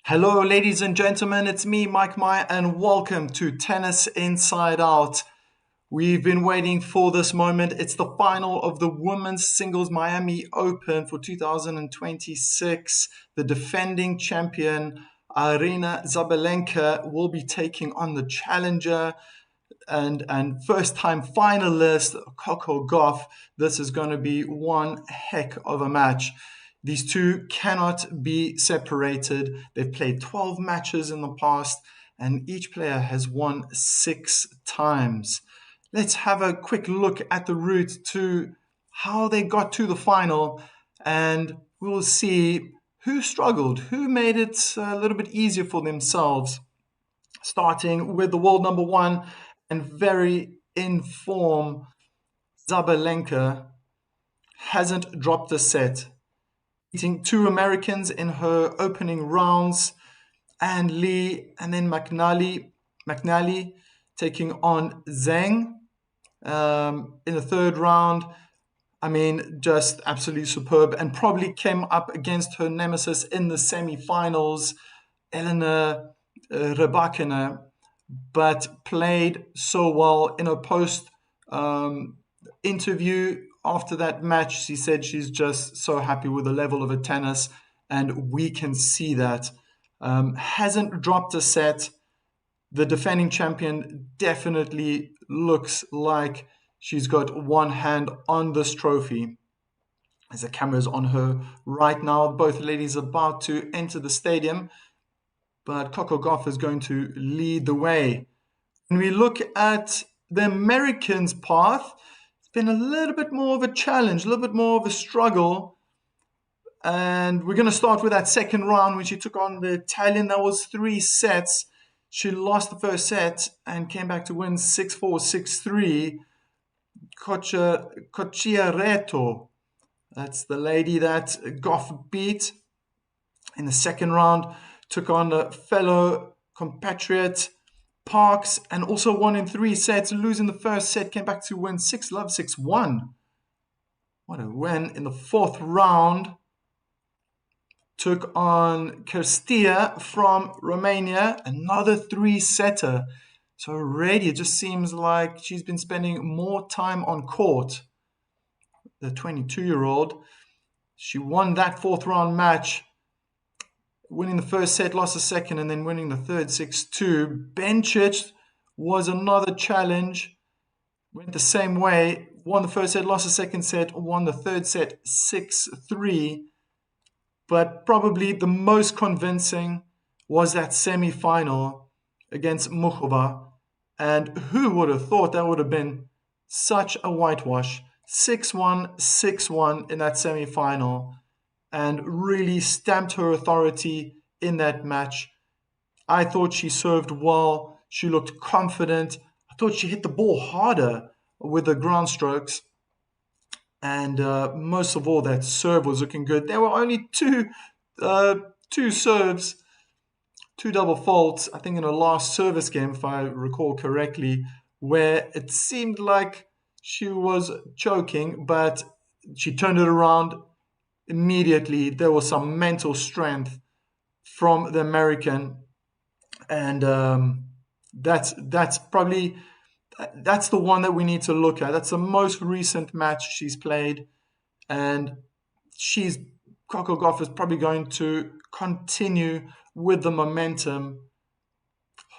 Hello, ladies and gentlemen, it's me, Mike Meyer, and welcome to Tennis Inside Out. We've been waiting for this moment. It's the final of the Women's Singles Miami Open for 2026. The defending champion, Arina Sabalenka, will be taking on the challenger and first-time finalist, Coco Gauff. This is going to be one heck of a match. These two cannot be separated. They've played 12 matches in the past, and each player has won 6 times. Let's have a quick look at the route to how they got to the final, and we'll see who struggled, who made it a little bit easier for themselves. Starting with the world number one and very in form, Sabalenka hasn't dropped a set, beating two Americans in her opening rounds, and Lee, and then McNally taking on Zhang in the third round. I mean, just absolutely superb, and probably came up against her nemesis in the semi-finals, Elena Rybakina, but played so well in a post interview after that match. She said she's just so happy with the level of her tennis, and we can see that. Hasn't dropped a set. The defending champion definitely looks like she's got one hand on this trophy. As the camera's on her right now, both ladies are about to enter the stadium, but Coco Gauff is going to lead the way. When we look at the Americans' path, it's been a little bit more of a challenge, a little bit more of a struggle. And we're going to start with that second round when she took on the Italian. That was 3 sets. She lost the first set and came back to win 6-4, 6-3. Cocciaretto, that's the lady that Gauff beat in the second round, took on a fellow compatriot, Parks, and also won in 3 sets, losing the first set, came back to win 6-love, 6-1. What a win. In the fourth round, took on Kirstia from Romania, another 3-setter. So already it just seems like she's been spending more time on court. The 22-year-old, she won that fourth round match, winning the first set, lost the second, and then winning the third 6-2. Bencic was another challenge, went the same way, won the first set, lost the second set, won the third set 6-3. But probably the most convincing was that semi-final against Muchova. And who would have thought that would have been such a whitewash? 6-1, 6-1 in that semi-final, and really stamped her authority in that match. I thought she served well. She looked confident. I thought she hit the ball harder with the ground strokes. And most of all, that serve was looking good. There were only two serves, 2 double faults, I think in a last service game, if I recall correctly, where it seemed like she was choking, but she turned it around immediately. There was some mental strength from the American, and that's probably that's the one that we need to look at. That's the most recent match she's played, and Coco Gauff is probably going to continue with the momentum,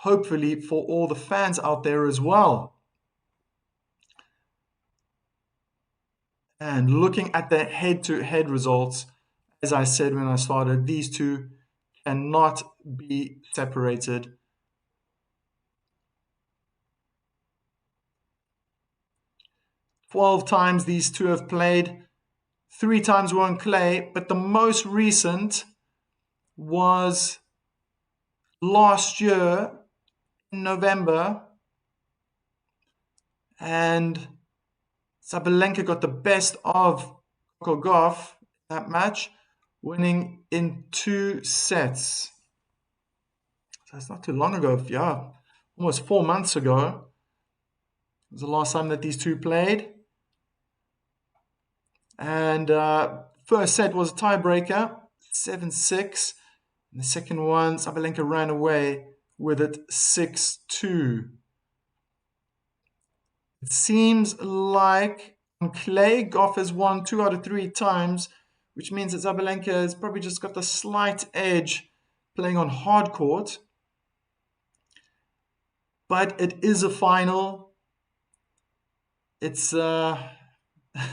hopefully for all the fans out there as well. And looking at the head-to-head results, as I said when I started, these two cannot be separated. 12 times these two have played. 3 times were on clay, but the most recent was last year in November, and Sabalenka got the best of Coco Gauff in that match, winning in 2 sets. So that's not too long ago, almost 4 months ago. It was the last time that these two played. And first set was a tiebreaker, 7-6. And the second one, Sabalenka ran away with it 6-2. It seems like on clay, Gauff has won 2 out of 3 times, which means that Sabalenka has probably just got the slight edge playing on hard court. But it is a final. It's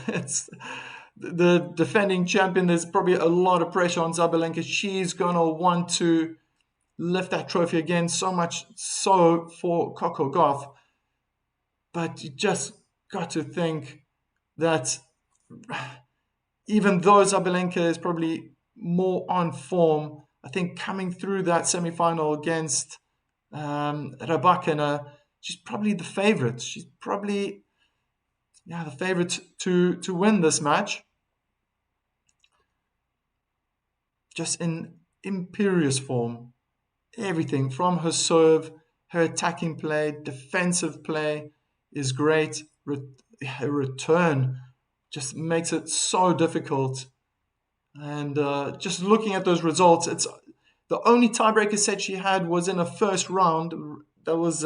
it's the defending champion. There's probably a lot of pressure on Sabalenka. She's gonna want to lift that trophy again, so much so for Coco Gauff. But you just got to think that even though Sabalenka is probably more on form, I think coming through that semi-final against Rybakina, she's probably the favorite. She's probably the favorite to win this match. Just in imperious form. Everything from her serve, her attacking play, defensive play is great. Her return just makes it so difficult. And just looking at those results, it's the only tiebreaker set she had was in a first round. That was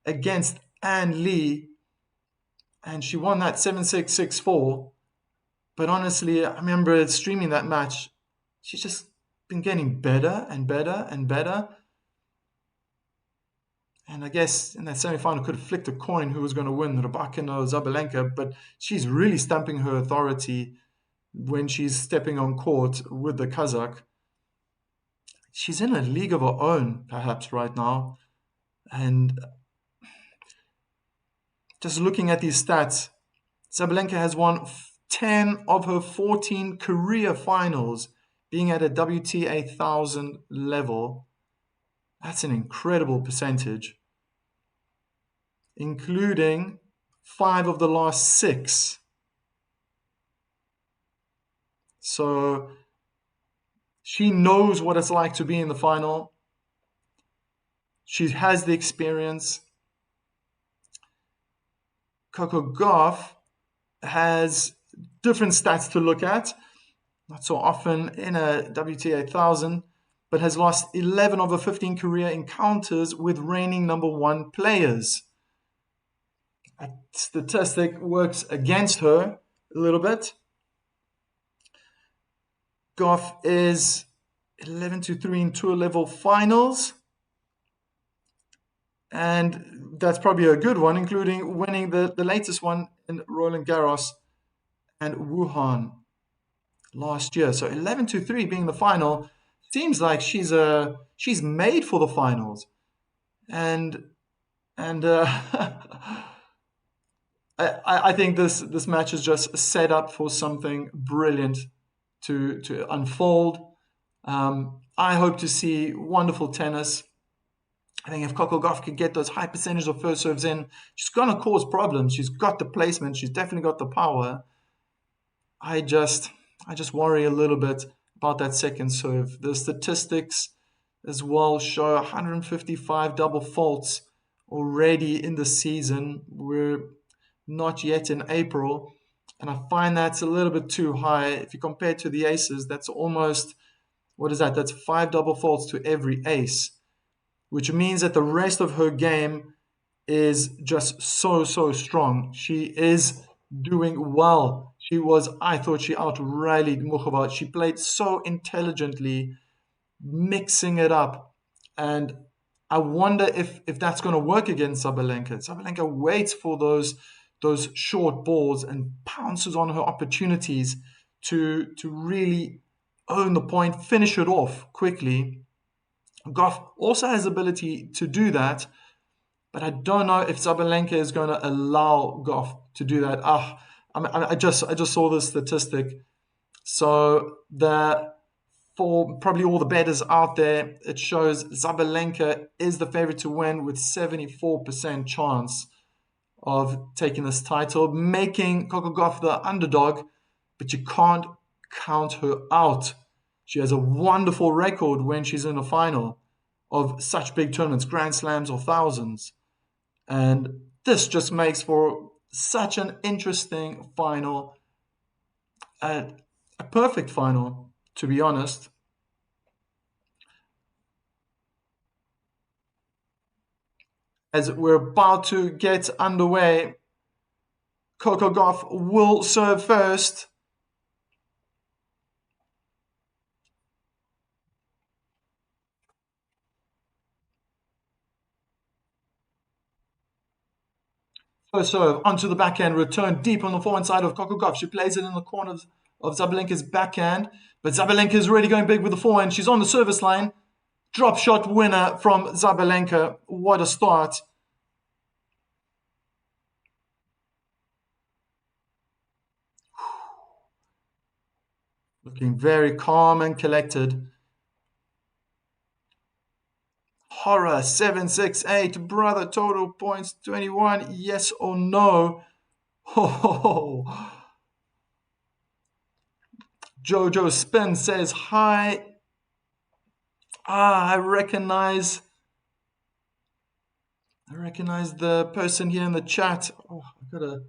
against Ann Lee, and she won that 7-6, 6-4. But honestly, I remember streaming that match. She's just been getting better and better and better. And I guess in that semi-final could have flicked a coin who was going to win, Rybakina or Sabalenka, but she's really stamping her authority when she's stepping on court with the Kazakh. She's in a league of her own, perhaps, right now. And just looking at these stats, Sabalenka has won 10 of her 14 career finals, being at a WTA 1000 level. That's an incredible percentage, including 5 of the last 6. So she knows what it's like to be in the final. She has the experience. Coco Gauff has different stats to look at, not so often in a WTA 1000, but has lost 11 of her 15 career encounters with reigning number 1 players. That statistic works against her a little bit. Gauff is 11-3 in tour level finals, and that's probably a good one, including winning the latest one in Roland Garros and Wuhan last year. So 11-3 being the final seems like she's made for the finals, and I think this match is just set up for something brilliant to unfold. I hope to see wonderful tennis. I think if Coco Gauff could get those high percentage of first serves in, she's going to cause problems. She's got the placement. She's definitely got the power. I just worry a little bit about that second serve. The statistics as well show 155 double faults already in the season. We're not yet in April, and I find that's a little bit too high. If you compare to the aces, that's almost, what is that? That's 5 double faults to every ace, which means that the rest of her game is just so strong. She is doing well. I thought she out-rallied Mukhova. She played so intelligently, mixing it up. And I wonder if that's going to work against Sabalenka. Sabalenka waits for those short balls and pounces on her opportunities to really own the point, finish it off quickly. Gauff also has the ability to do that, but I don't know if Sabalenka is going to allow Gauff to do that. I just saw this statistic. So for probably all the bettors out there, it shows Sabalenka is the favorite to win with 74% chance of taking this title, making Coco Gauff the underdog, but you can't count her out. She has a wonderful record when she's in a final of such big tournaments, Grand Slams or thousands. And this just makes for such an interesting final, a perfect final, to be honest. as we're about to get underway. Coco Gauff will serve first. First serve onto the backhand, return deep on the forehand side of Coco Gauff. She plays it in the corner of Sabalenka's backhand, but Sabalenka is really going big with the forehand. She's on the service line. Drop shot winner from Sabalenka. What a start. Looking very calm and collected. Horror 768, brother, total points 21, yes or no? Oh. Jojo Spin says hi. I recognize the person here in the chat. Oh, I gotta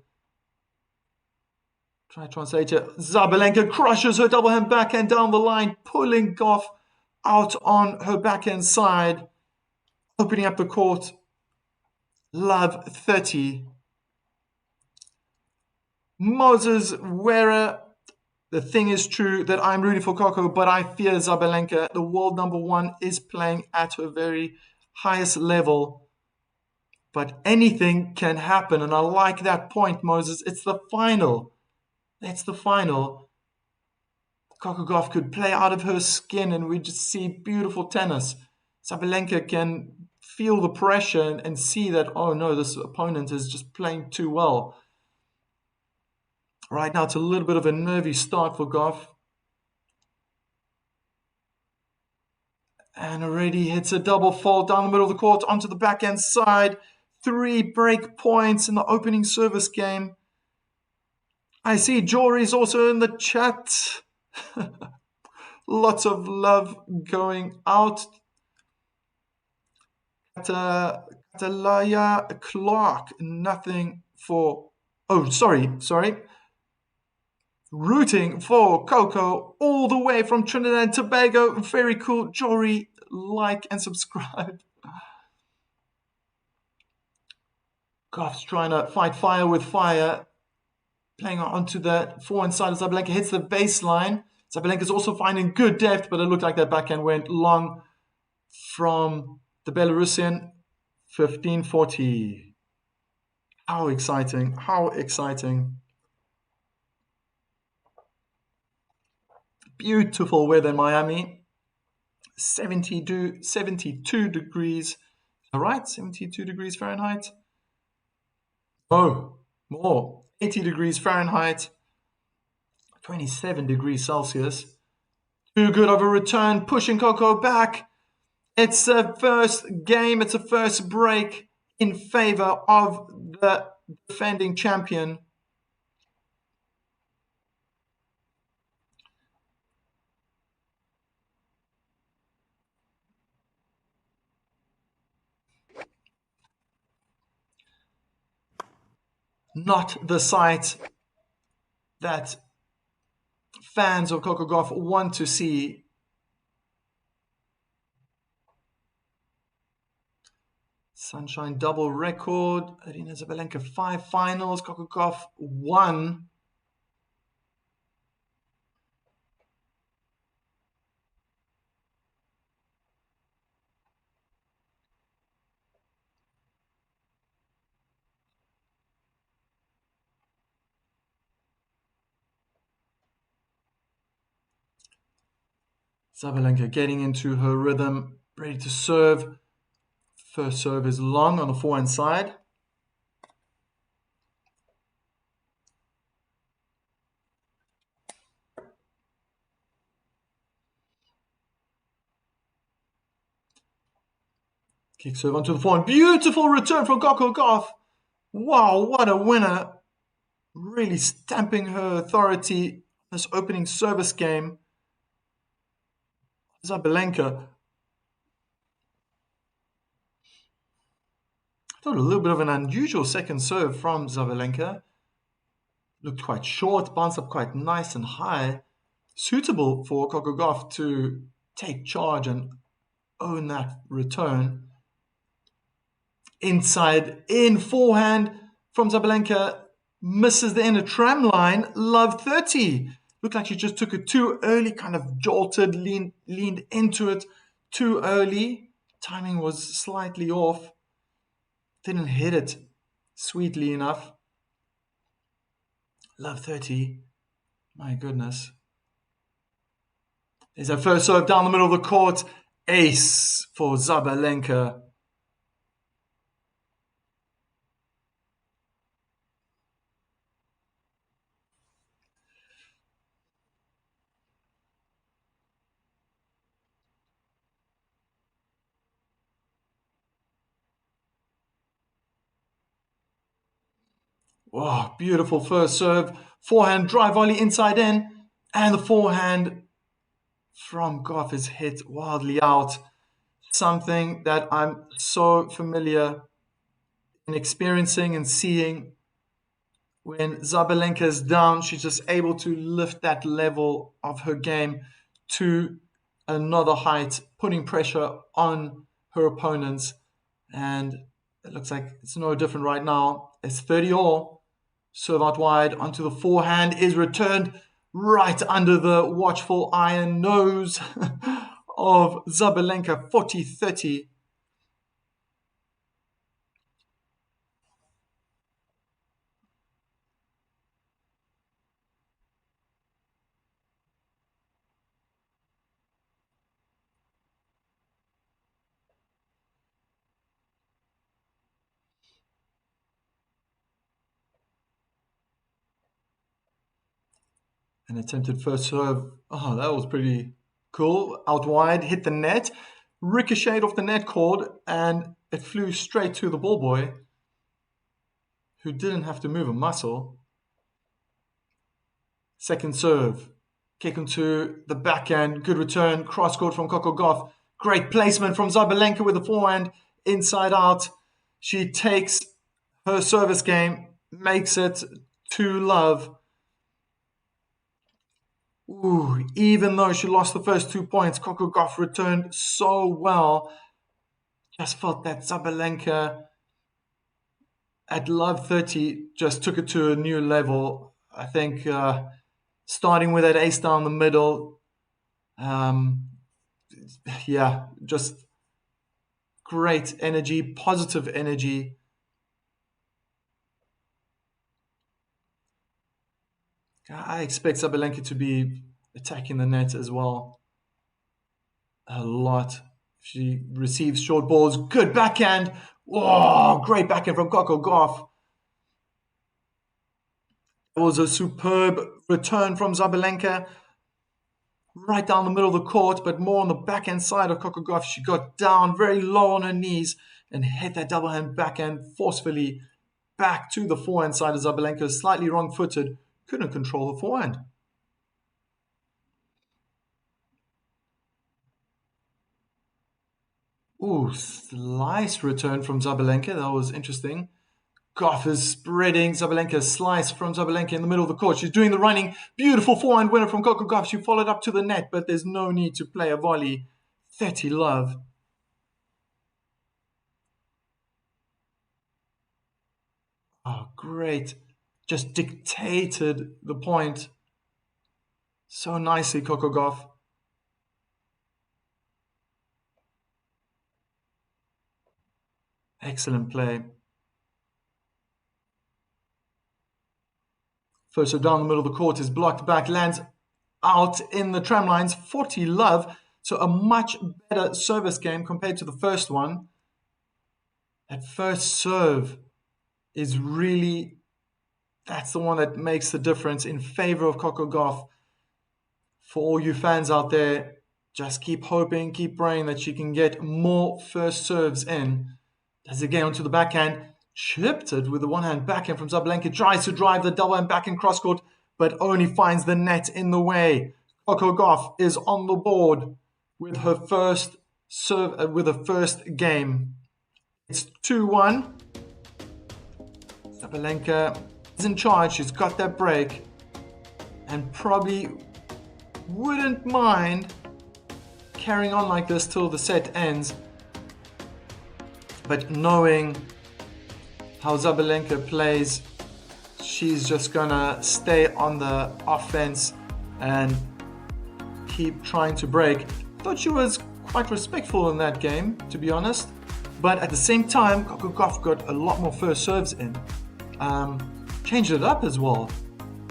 try to translate it. Sabalenka crushes her double hand backhand down the line, pulling Gauff out on her backhand side, opening up the court. Love 30. Moses Wera. The thing is true that I'm rooting for Coco, but I fear Sabalenka. The world number one is playing at her very highest level. But anything can happen, and I like that point, Moses. It's the final. It's the final. Coco Gauff could play out of her skin, and we just see beautiful tennis. Sabalenka can feel the pressure and see that, oh no, this opponent is just playing too well. Right now, it's a little bit of a nervy start for Gauff. And already hits a double fault down the middle of the court onto the backhand side. 3 break points in the opening service game. I see Jory's also in the chat. Lots of love going out. Catalaya Clark, nothing for... Oh, sorry. Rooting for Coco all the way from Trinidad and Tobago. Very cool. Jory, like and subscribe. Gauff's trying to fight fire with fire. Playing onto the forehand side of Sabalenka. Hits the baseline. Sabalenka's also finding good depth, but it looked like that backhand went long from the Belarusian. 15-40. How exciting. How exciting. Beautiful weather in Miami. 72 degrees. All right, 72 degrees Fahrenheit. Oh, more. 80 degrees Fahrenheit. 27 degrees Celsius. Too good of a return, pushing Coco back. It's a first game, it's a first break in favor of the defending champion. Not the sight that fans of Coco Gauff want to see. Sunshine double record. Arina Sabalenka 5 finals. Coco Gauff 1. Sabalenka getting into her rhythm, ready to serve. First serve is long on the forehand side. Kick serve onto the forehand. Beautiful return from Coco Gauff. Wow, what a winner. Really stamping her authority this opening service game. Sabalenka. I thought a little bit of an unusual second serve from Sabalenka. Looked quite short, bounced up quite nice and high. Suitable for Coco Gauff to take charge and own that return. Inside in forehand from Sabalenka. Misses the inner tram line. Love 30. Looked like she just took it too early, kind of jolted, leaned into it too early. Timing was slightly off. Didn't hit it sweetly enough. Love 30. My goodness. There's her first serve down the middle of the court. Ace for Sabalenka. Wow, beautiful first serve. Forehand drive volley inside in. And the forehand from Gauff is hit wildly out. Something that I'm so familiar in experiencing and seeing. When Sabalenka is down, she's just able to lift that level of her game to another height, putting pressure on her opponents. And it looks like it's no different right now. It's 30-all. Serve out wide onto the forehand is returned right under the watchful iron nose of Sabalenka, 40-30. An attempted first serve. Oh, that was pretty cool. Out wide, hit the net, ricocheted off the net cord, and it flew straight to the ball boy, who didn't have to move a muscle. Second serve. Kick into the backhand. Good return. Cross court from Coco Gauff. Great placement from Sabalenka with the forehand. Inside out. She takes her service game, makes it 2-love. Ooh, even though she lost the first 2 points, Coco Gauff returned so well. Just felt that Sabalenka at love 30 just took it to a new level. I think starting with that ace down the middle, yeah, just great energy, positive energy. I expect Sabalenka to be attacking the net as well a lot. She receives short balls, good backhand. Oh, great backhand from Coco Gauff. It was a superb return from Sabalenka. Right down the middle of the court, but more on the backhand side of Coco Gauff. She got down very low on her knees and hit that double hand backhand forcefully back to the forehand side of Sabalenka. Slightly wrong-footed, couldn't control her forehand. Ooh, slice return from Sabalenka. That was interesting. Gauff is spreading. Sabalenka slice from Sabalenka in the middle of the court. She's doing the running. Beautiful forehand winner from Coco Gauff. She followed up to the net, but there's no need to play a volley. 30-love. Oh, great. Just dictated the point so nicely, Coco Gauff. Excellent play. First serve down the middle of the court is blocked back, lands out in the tram lines. 40-love. So a much better service game compared to the first one. That first serve is really, that's the one that makes the difference in favor of Coco Gauff. For all you fans out there, just keep hoping, keep praying that she can get more first serves in. Does it get onto the backhand? Chipped it with the one-hand backhand from Sabalenka. Tries to drive the double-hand backhand cross-court, but only finds the net in the way. Coco Gauff is on the board with her first serve, with her first game. It's 2-1. Sabalenka is in charge. She's got that break and probably wouldn't mind carrying on like this till the set ends. But knowing how Sabalenka plays, she's just gonna stay on the offense and keep trying to break. I thought she was quite respectful in that game, to be honest. But at the same time, Gauff got a lot more first serves in. Changed it up as well.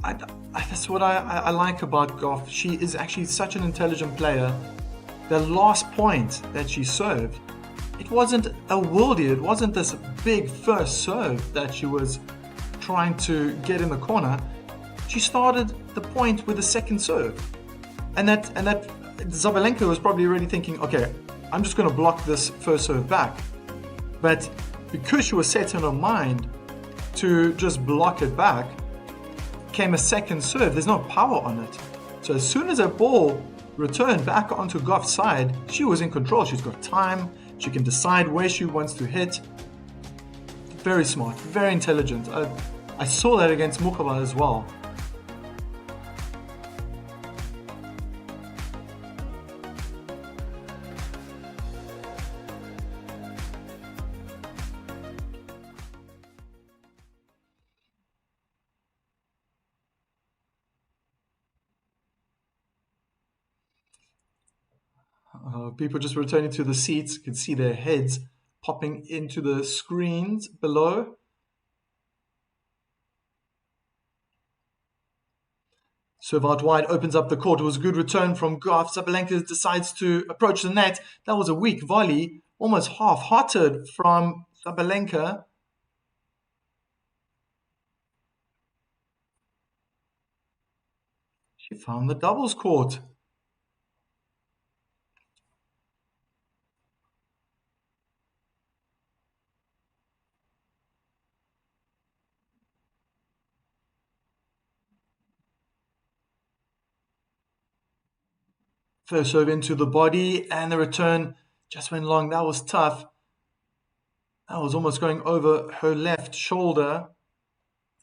That's what I like about Gauff. She is actually such an intelligent player. The last point that she served, it wasn't a worldie. It wasn't this big first serve that she was trying to get in the corner. She started the point with a second serve. And that Sabalenka was probably already thinking, okay, I'm just going to block this first serve back. But because she was set in her mind to just block it back, came a second serve. There's no power on it. So as soon as that ball returned back onto Gauff's side, she was in control. She's got time. She can decide where she wants to hit. Very smart, very intelligent. I saw that against Mukova as well. People just returning to the seats. You can see their heads popping into the screens below. Serve out wide, opens up the court. It was a good return from Gauff. Sabalenka decides to approach the net. That was a weak volley, almost half-hearted from Sabalenka. She found the doubles court. First serve into the body, and the return just went long. That was tough. That was almost going over her left shoulder.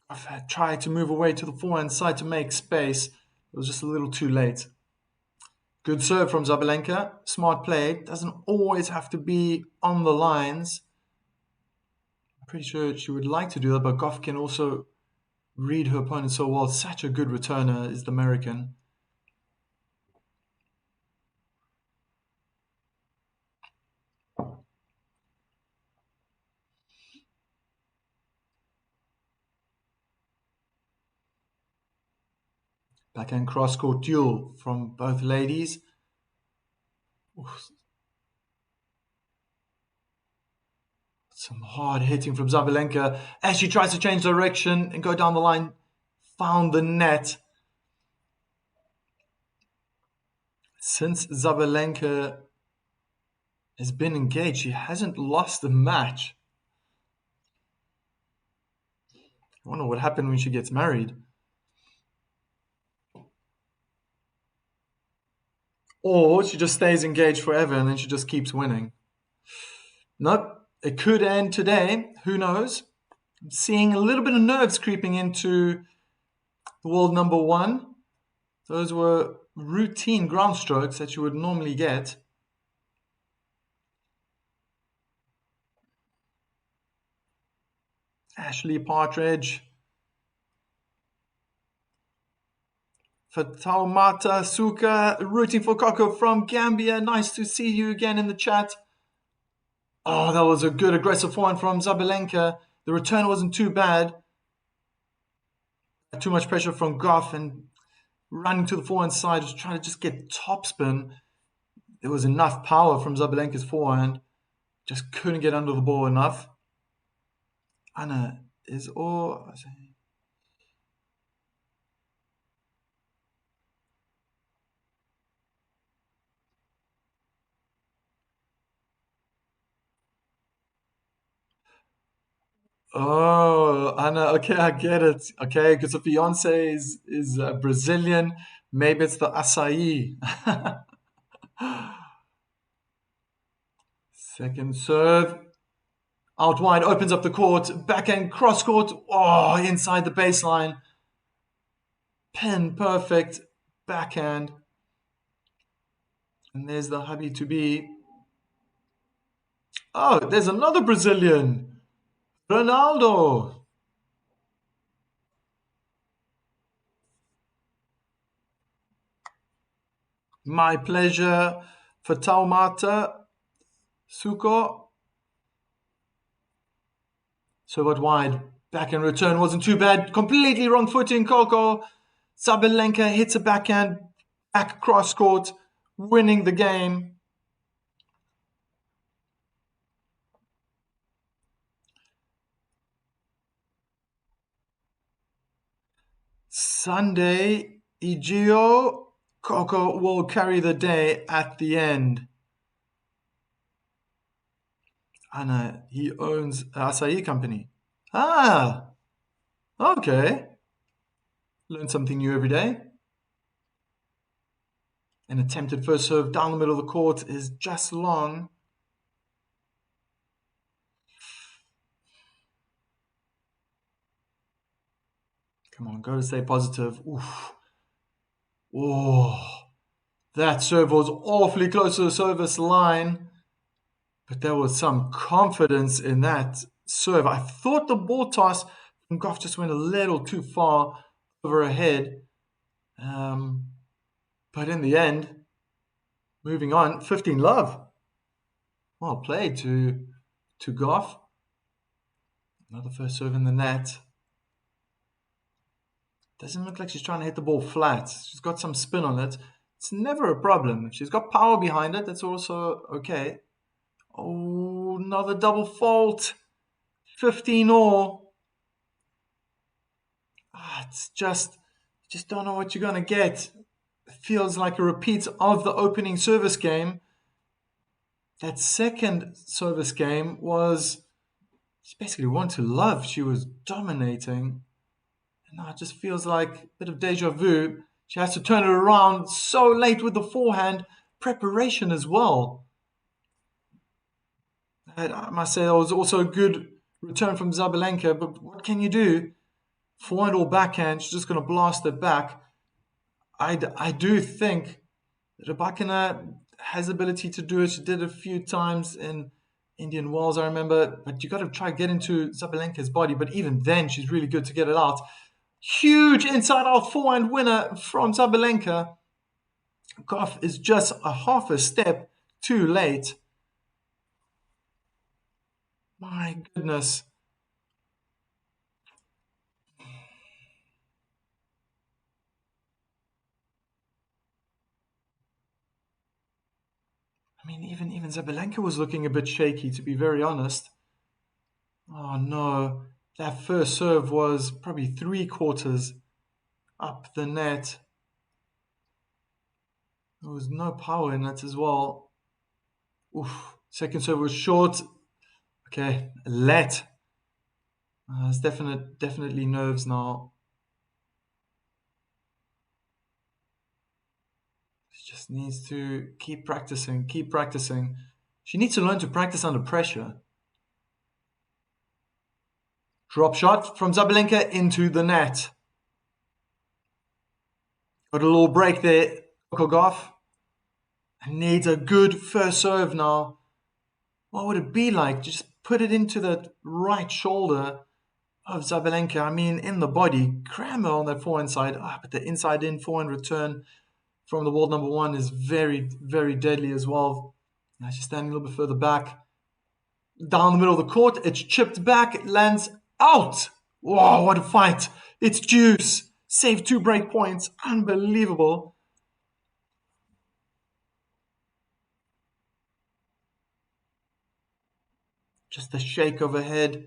I tried to move away to the forehand side to make space. It was just a little too late. Good serve from Sabalenka. Smart play. Doesn't always have to be on the lines. I'm pretty sure she would like to do that, but Gauff can also read her opponent so well. Such a good returner is the American. Backhand cross-court duel from both ladies. Oof. Some hard hitting from Sabalenka as she tries to change direction and go down the line. Found the net. Since Sabalenka has been engaged, she hasn't lost a match. I wonder what happened when she gets married. Or she just stays engaged forever and then she just keeps winning. Nope, it could end today. Who knows? I'm seeing a little bit of nerves creeping into the world number one. Those were routine ground strokes that you would normally get. Ashley Partridge. Fatoumata Suka rooting for Coco from Gambia. Nice to see you again in the chat. Oh, that was a good aggressive forehand from Sabalenka. The return wasn't too bad. Too much pressure from Gauff and running to the forehand side, just trying to just get topspin. There was enough power from Sabalenka's forehand. Just couldn't get under the ball enough. Anna is all... Oh, Anna, okay, I get it. Okay, because the fiance is Brazilian. Maybe it's the acai. Second serve. Out wide, opens up the court. Backhand cross court. Oh, inside the baseline. Pin perfect. Backhand. And there's the hubby to be. Oh, there's another Brazilian. Ronaldo. My pleasure. Fatal Mata. Suko. So what wide? Back and return wasn't too bad. Completely wrong footing, Coco. Sabalenka hits a backhand, back cross court, winning the game. Sunday, Igio. Coco will carry the day at the end. Anna, he owns Acai Company. Ah, okay. Learn something new every day. An attempted first serve down the middle of the court is just long. Come on, go to stay positive. Oof. Oh, that serve was awfully close to the service line, but there was some confidence in that serve. I thought the ball toss from Gauff just went a little too far over her head. But in the end, moving on, 15 love. Well played to Gauff. Another first serve in the net. Doesn't look like she's trying to hit the ball flat. She's got some spin on it. It's never a problem. If she's got power behind it, that's also okay. Oh, another double fault. 15 all. It's just don't know what you're going to get. It feels like a repeat of the opening service game. That second service game was she basically won to love. She was dominating. And now it just feels like a bit of deja vu. She has to turn it around so late with the forehand. Preparation as well. I must say, that was also a good return from Sabalenka, but what can you do? Forehand or backhand, she's just going to blast it back. I do think Rabakina has the ability to do it. She did it a few times in Indian Wells, I remember, but you got to try to get into Sabalenka's body. But even then, she's really good to get it out. Huge inside out forehand winner from Sabalenka. Gauff is just a half a step too late. My goodness. I mean, even Sabalenka was looking a bit shaky, to be very honest. Oh no, that first serve was probably 3/4 up the net. There was no power in it as well. Oof. Second serve was short. Okay, let. It's definitely nerves now. She just needs to keep practicing, keep practicing. She needs to learn to practice under pressure. Drop shot from Zabalenka into the net. Got a little break there. Gauff needs a good first serve now. What would it be like? Just put it into the right shoulder of Zabalenka. I mean, in the body. Cram her on that forehand side. But the inside in forehand return from the world number one is very, very deadly as well. Now she's standing a little bit further back. Down the middle of the court. It's chipped back. It lands out. Wow, what a fight. It's juice. Saved 2 break points. Unbelievable. Just a shake of her head. A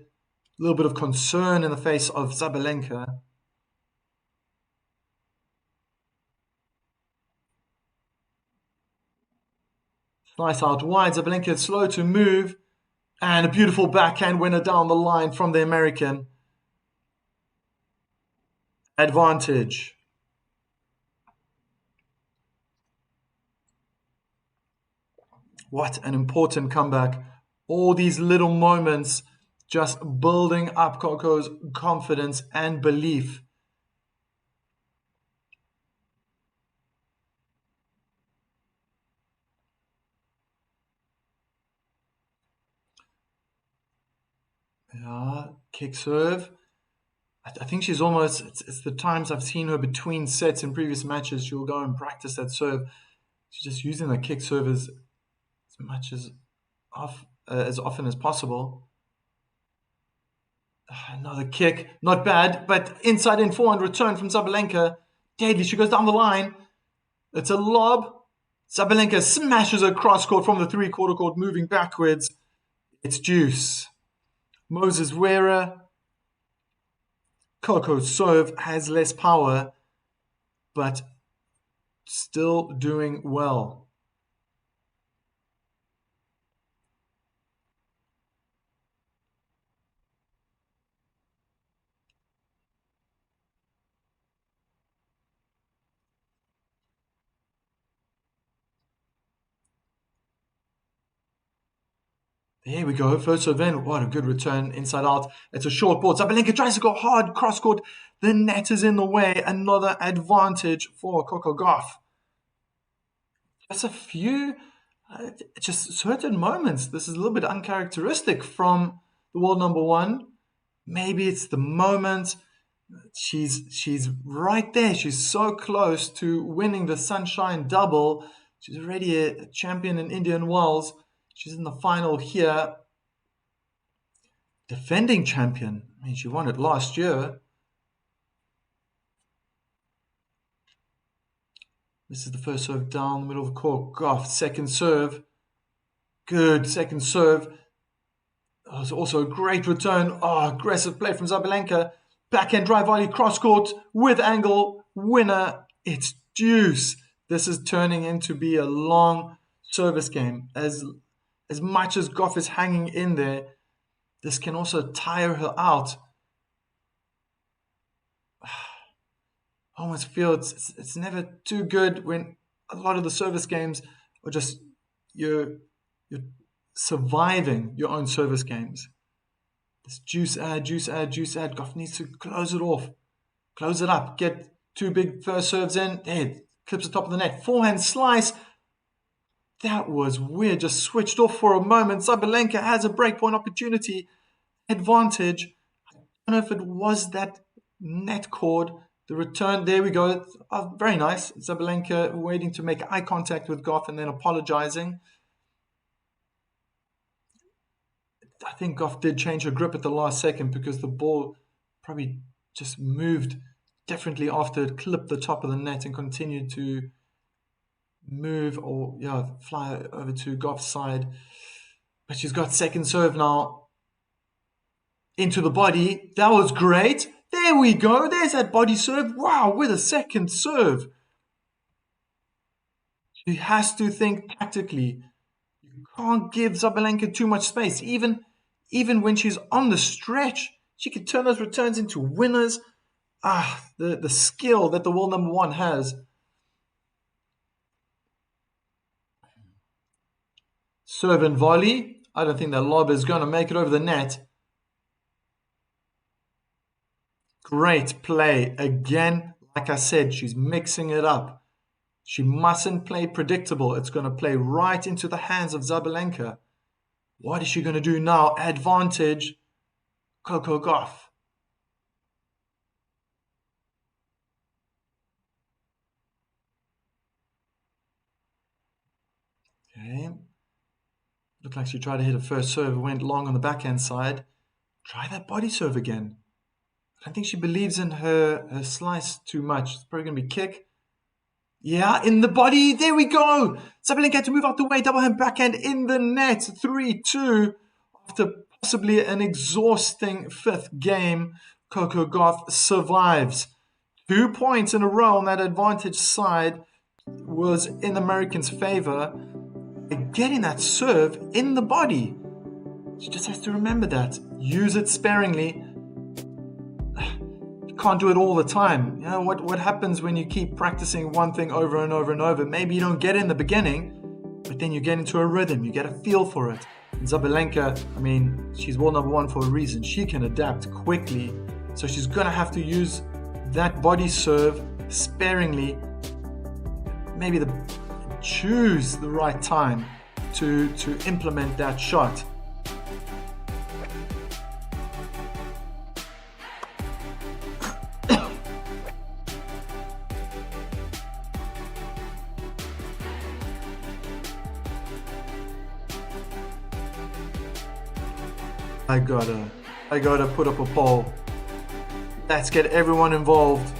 little bit of concern in the face of Sabalenka. Nice out wide. Sabalenka is slow to move. And a beautiful backhand winner down the line from the American. Advantage. What an important comeback. All these little moments just building up Coco's confidence and belief. Yeah, kick serve. I think she's almost, it's the times I've seen her between sets in previous matches, she'll go and practice that serve. She's just using the kick serve as much as often as possible. Another kick, not bad, but inside in forehand return from Sabalenka. Deadly, she goes down the line. It's a lob. Sabalenka smashes her cross court from the three-quarter court, moving backwards. It's deuce. Moses Wera. Coco's serve has less power, but still doing well. There we go. First serve in. What a good return inside out. It's a short ball. Sabalenka tries to go hard. Cross court. The net is in the way. Another advantage for Coco Gauff. Just a few, just certain moments. This is a little bit uncharacteristic from the world number one. Maybe it's the moment. She's right there. She's so close to winning the Sunshine Double. She's already a champion in Indian Wells. She's in the final here. Defending champion. I mean, she won it last year. This is the first serve down the middle of the court. Gauff, second serve. Good second serve. Oh, it's also a great return. Oh, aggressive play from Sabalenka. Backhand drive volley, cross court with angle. Winner. It's deuce. This is turning into be a long service game. As much as Gauff is hanging in there, this can also tire her out. I almost feel it's never too good when a lot of the service games are just you're surviving your own service games. This juice add. Gauff needs to close it off. Close it up. Get two big first serves in. There, clips the top of the net. Forehand slice. That was weird. Just switched off for a moment. Sabalenka has a breakpoint opportunity. Advantage. I don't know if it was that net cord. The return. There we go. Oh, very nice. Sabalenka waiting to make eye contact with Gauff and then apologizing. I think Gauff did change her grip at the last second because the ball probably just moved differently after it clipped the top of the net and continued to move or fly over to Gauff's side. But she's got second serve now into the body. That was great. There we go. There's that body serve. Wow, with a second serve. She has to think tactically. You can't give Sabalenka too much space. Even when she's on the stretch, she can turn those returns into winners. The skill that the world number one has. Serve and volley. I don't think that lob is going to make it over the net. Great play. Again, like I said, she's mixing it up. She mustn't play predictable. It's going to play right into the hands of Sabalenka. What is she going to do now? Advantage. Coco Gauff. Okay. Looked like she tried to hit a first serve. Went long on the backhand side. Try that body serve again. I think she believes in her slice too much. It's probably going to be kick. Yeah, in the body. There we go. Sabalenka had to move out the way. Double hand backhand in the net. 3-2. After possibly an exhausting fifth game, Coco Gauff survives. 2 points in a row on that advantage side was in Americans' favor. Getting that serve in the body. She just has to remember that. Use it sparingly. You can't do it all the time. You know what happens when you keep practicing one thing over and over and over? Maybe you don't get it in the beginning, but then you get into a rhythm. You get a feel for it. And Sabalenka, I mean, she's world number one for a reason. She can adapt quickly. So she's going to have to use that body serve sparingly. Maybe choose the right time to implement that shot. I gotta put up a poll. Let's get everyone involved.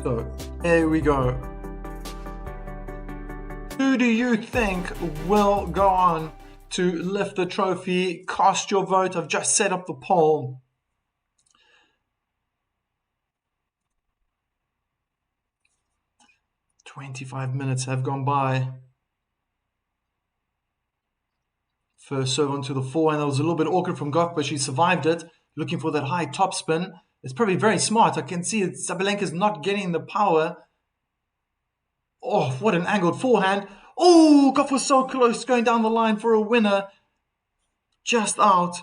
So here we go. Who do you think will go on to lift the trophy? Cast your vote. I've just set up the poll. "25 minutes have gone by." First serve onto the forehand. That was a little bit awkward from Gauff, but she survived it. Looking for that high topspin. It's probably very smart. I can see Sabalenka's not getting the power. Oh, what an angled forehand. Oh, Gauff was so close going down the line for a winner. Just out.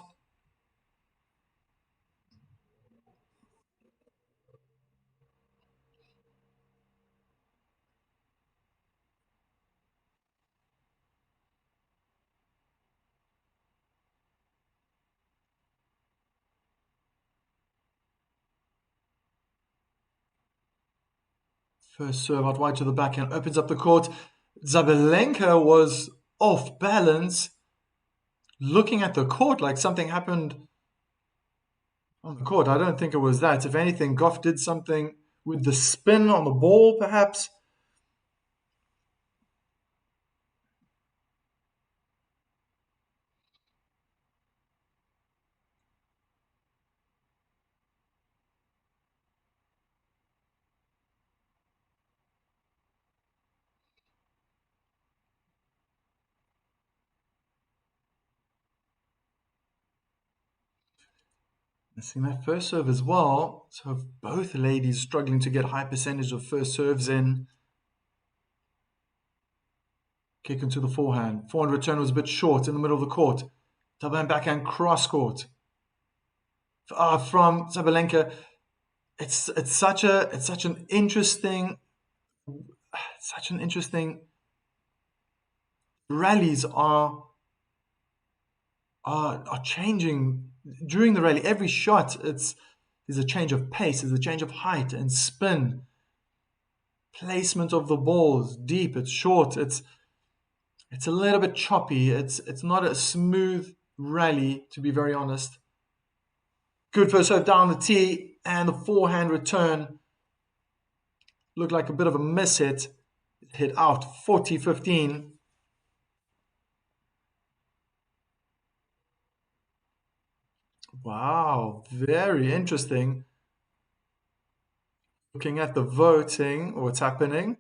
First serve out wide to the backhand. Opens up the court. Sabalenka was off balance. Looking at the court like something happened on the court. I don't think it was that. If anything, Gauff did something with the spin on the ball, perhaps. Missing that first serve as well. So both ladies struggling to get high percentage of first serves in. Kick into the forehand. Forehand return was a bit short in the middle of the court. Double hand backhand cross court. From Sabalenka. It's such an interesting rallies are changing during the rally. Every shot is a change of pace, is a change of height and spin. Placement of the ball is deep, it's short, it's a little bit choppy. It's not a smooth rally, to be very honest. Good first serve down the tee, and the forehand return looked like a bit of a miss hit. It hit out 40-15. Wow, very interesting. Looking at the voting, what's happening.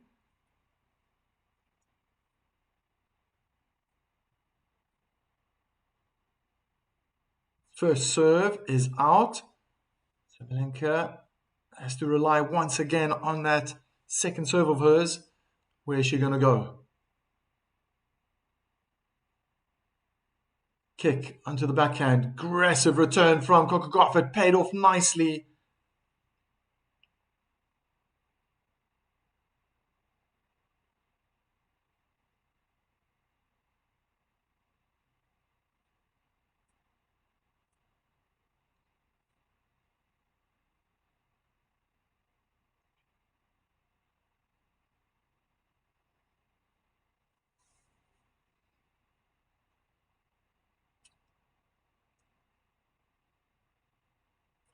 First serve is out. Sabalenka has to rely once again on that second serve of hers. Where is she going to go? Kick onto the backhand. Aggressive return from Gauff. It paid off nicely.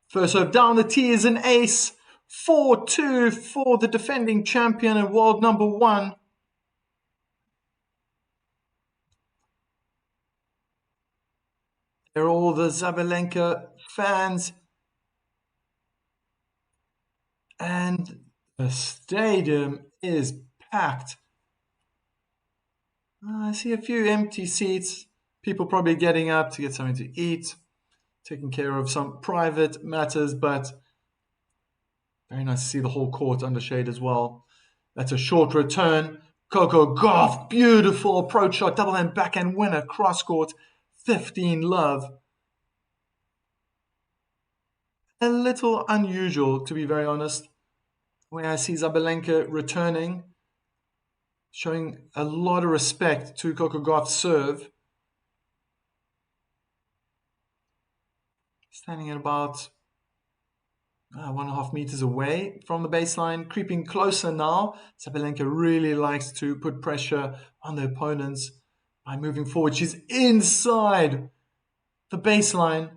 First serve down the tee is an ace. 4-2 for the defending champion and world number 1. They're all the Sabalenka fans. And the stadium is packed. I see a few empty seats. People probably getting up to get something to eat, taking care of some private matters, but very nice to see the whole court under shade as well. That's a short return. Coco Gauff, beautiful approach shot, double hand backhand winner, cross court, 15 love. a little unusual, to be very honest, where I see Sabalenka returning, showing a lot of respect to Coco Gauff's serve. Standing at about 1.5 meters away from the baseline, creeping closer now. Sabalenka really likes to put pressure on the opponents by moving forward. She's inside the baseline.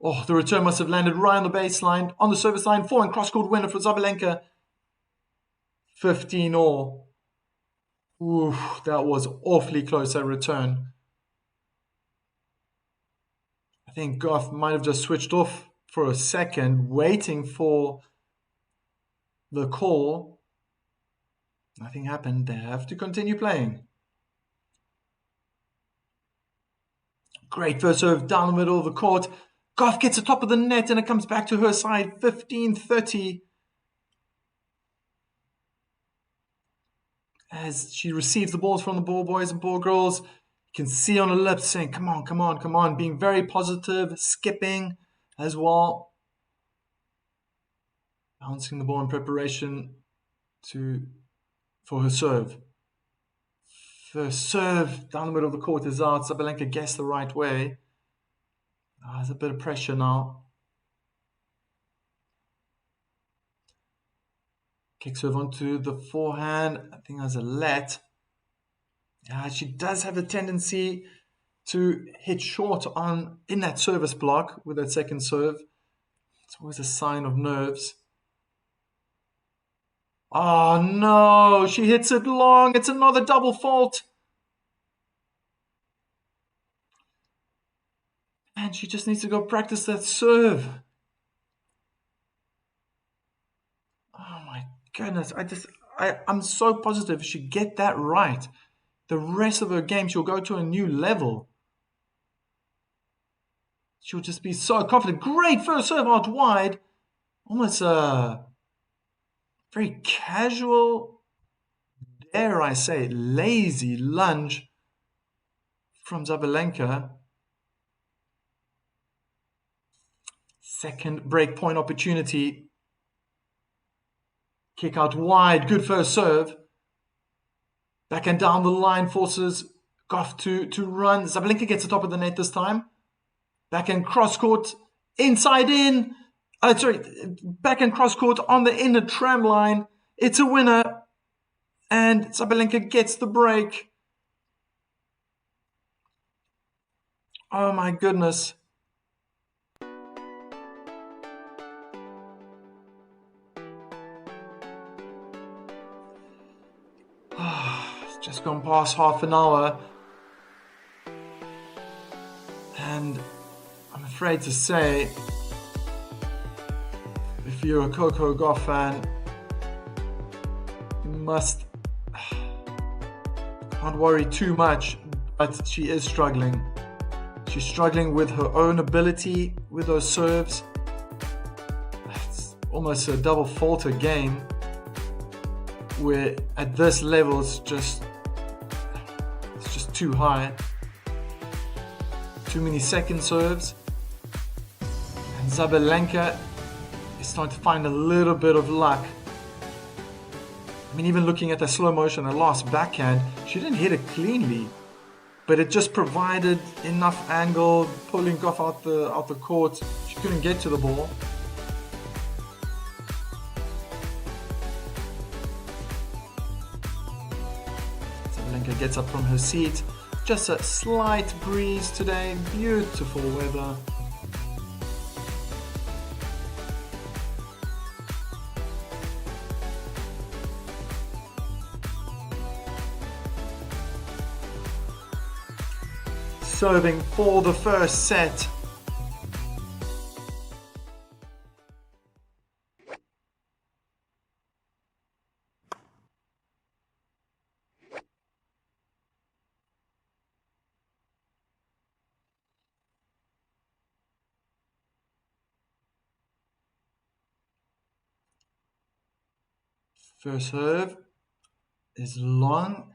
Oh, the return must have landed right on the baseline, on the service line. Forehand cross-court winner for Sabalenka. 15-all. Ooh, that was awfully close, that return. I think Gauff might have just switched off for a second, waiting for the call. Nothing happened. They have to continue playing. Great first serve down the middle of the court. Gauff gets the top of the net and it comes back to her side. 15-30. As she receives the balls from the ball boys and ball girls, you can see on her lips saying, come on, come on, come on. Being very positive, skipping as well. Bouncing the ball in preparation for her serve. First serve down the middle of the court is out. Sabalenka guessed the right way. There's a bit of pressure now. Kick serve onto the forehand. I think there's a let. She does have a tendency to hit short in that service block with that second serve. It's always a sign of nerves. Oh no, she hits it long. It's another double fault. And she just needs to go practice that serve. Oh my goodness. I'm so positive if she get that right, the rest of her game, she'll go to a new level. She'll just be so confident. Great first serve out wide. Almost a very casual, dare I say, lazy lunge from Sabalenka. Second break point opportunity. Kick out wide. Good first serve. Back and down the line forces Gauff to run. Sabalenka gets the top of the net this time. Back and cross court. Inside in. Back and cross court on the inner tram line. It's a winner. And Sabalenka gets the break. Oh my goodness. It's just gone past half an hour. And I'm afraid to say, if you're a Coco Gauff fan, you can't worry too much, but she is struggling. She's struggling with her own ability with those serves. It's almost a double faulter game, where at this level it's just too high. Too many second serves. And Sabalenka is starting to find a little bit of luck. I mean, even looking at the slow motion, the last backhand, she didn't hit it cleanly, but it just provided enough angle, pulling Gauff out the court. She couldn't get to the ball. Sabalenka gets up from her seat. Just a slight breeze today. Beautiful weather. Serving for the first set. First serve is long.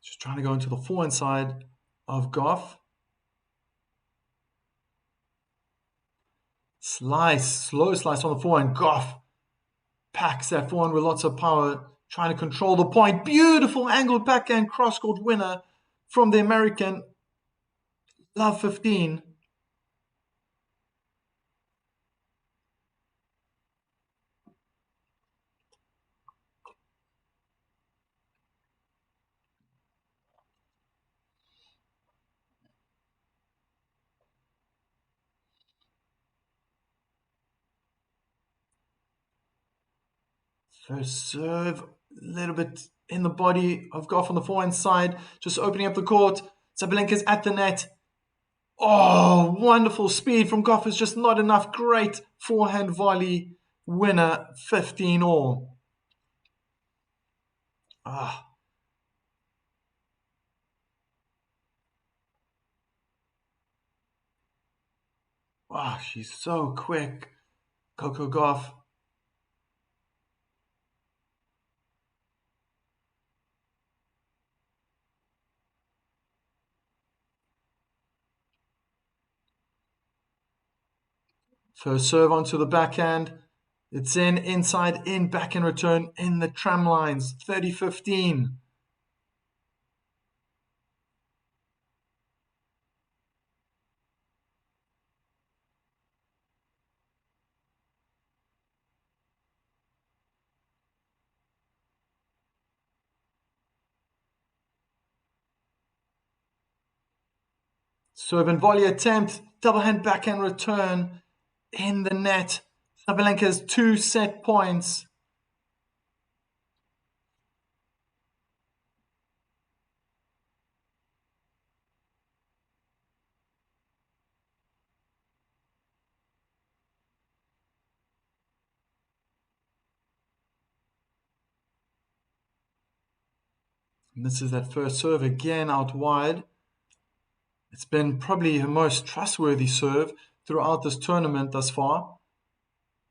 Just trying to go into the forehand side of Gauff. Slow slice on the forehand. Gauff packs that forehand with lots of power, trying to control the point. Beautiful angled backhand cross-court winner from the American. Love 15. First serve, a little bit in the body of Gauff on the forehand side, just opening up the court. Sabalenka's at the net. Oh, wonderful speed from Gauff is just not enough. Great forehand volley. Winner, 15 all. Ah, wow, she's so quick. Coco Gauff. First serve onto the backhand. It's inside, in, back in return, in the tram lines. 30-15. Serve and volley attempt. Double hand backhand return in the net. Sabalenka's 2 set points. And this is that first serve again out wide. It's been probably her most trustworthy serve throughout this tournament thus far.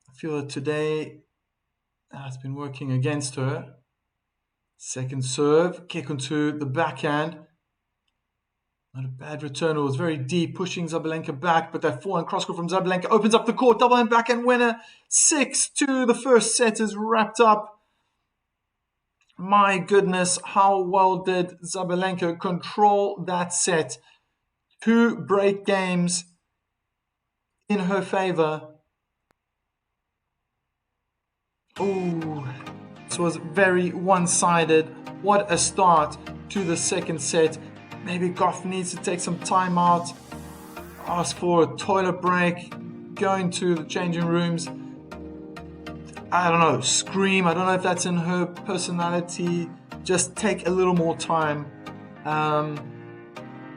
I feel that today it's been working against her. Second serve, kick onto the backhand. Not a bad return. It was very deep, pushing Sabalenka back, but that forehand cross-court from Sabalenka opens up the court. Double hand backhand winner. 6-2. The first set is wrapped up. My goodness, how well did Sabalenka control that set? 2 break games in her favor. Oh, this was very one-sided. What a start to the second set. Maybe Gauff needs to take some time out, ask for a toilet break, go into the changing rooms. I don't know, scream. I don't know if that's in her personality. Just take a little more time,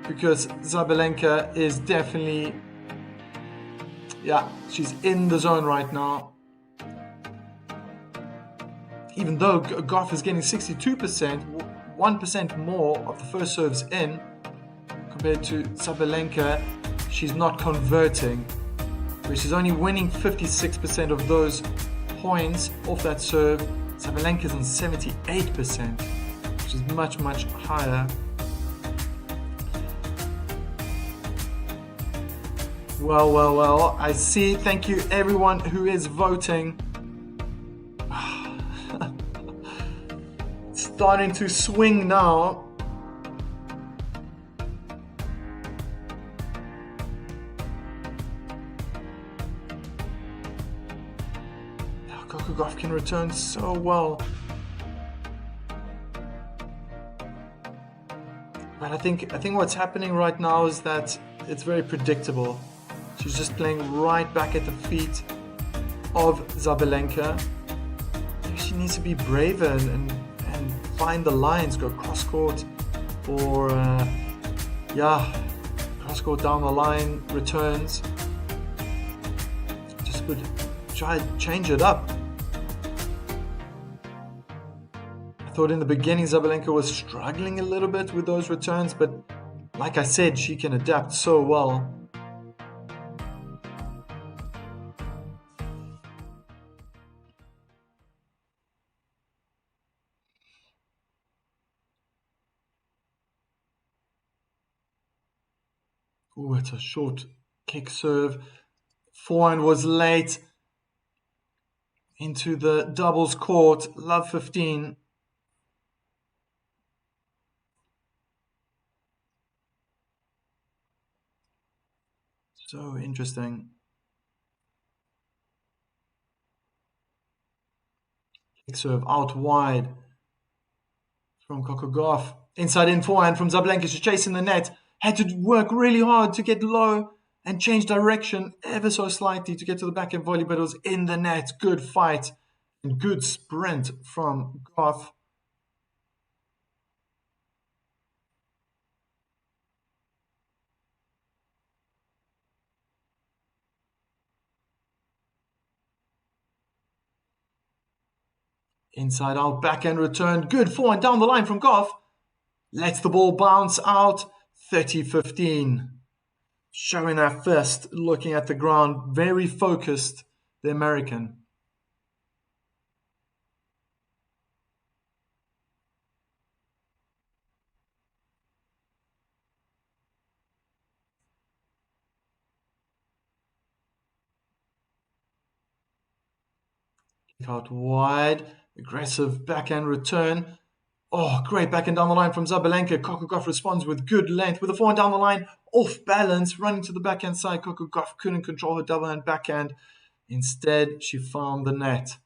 because Sabalenka is definitely, she's in the zone right now. Even though Gauff is getting 62%, 1% more of the first serves in compared to Sabalenka, she's not converting. Where she's only winning 56% of those points off that serve. Sabalenka's on 78%, which is much, much higher. Well, I see. Thank you everyone who is voting. Starting to swing now. Coco Gauff can return so well. But I think what's happening right now is that it's very predictable. She's just playing right back at the feet of Sabalenka. Maybe she needs to be braver and find the lines, go cross court, or cross court down the line, returns. Just would try to change it up. I thought in the beginning Sabalenka was struggling a little bit with those returns, but like I said, she can adapt so well. Oh, it's a short kick serve. Forehand was late into the doubles court. Love 15. So interesting. Kick serve out wide from Gauff. Inside in forehand from Sabalenka. She's chasing the net. Had to work really hard to get low and change direction ever so slightly to get to the backhand volley, but it was in the net. Good fight and good sprint from Gauff. Inside out, backhand return. Good forehand down the line from Gauff. Lets the ball bounce out. 30-15. Showing her fist, looking at the ground, very focused, the American. Kick out wide, aggressive backhand return. Oh, great backhand down the line from Sabalenka. Gauff responds with good length, with a forehand down the line, off balance, running to the backhand side. Gauff couldn't control her double hand backhand. Instead, she found the net.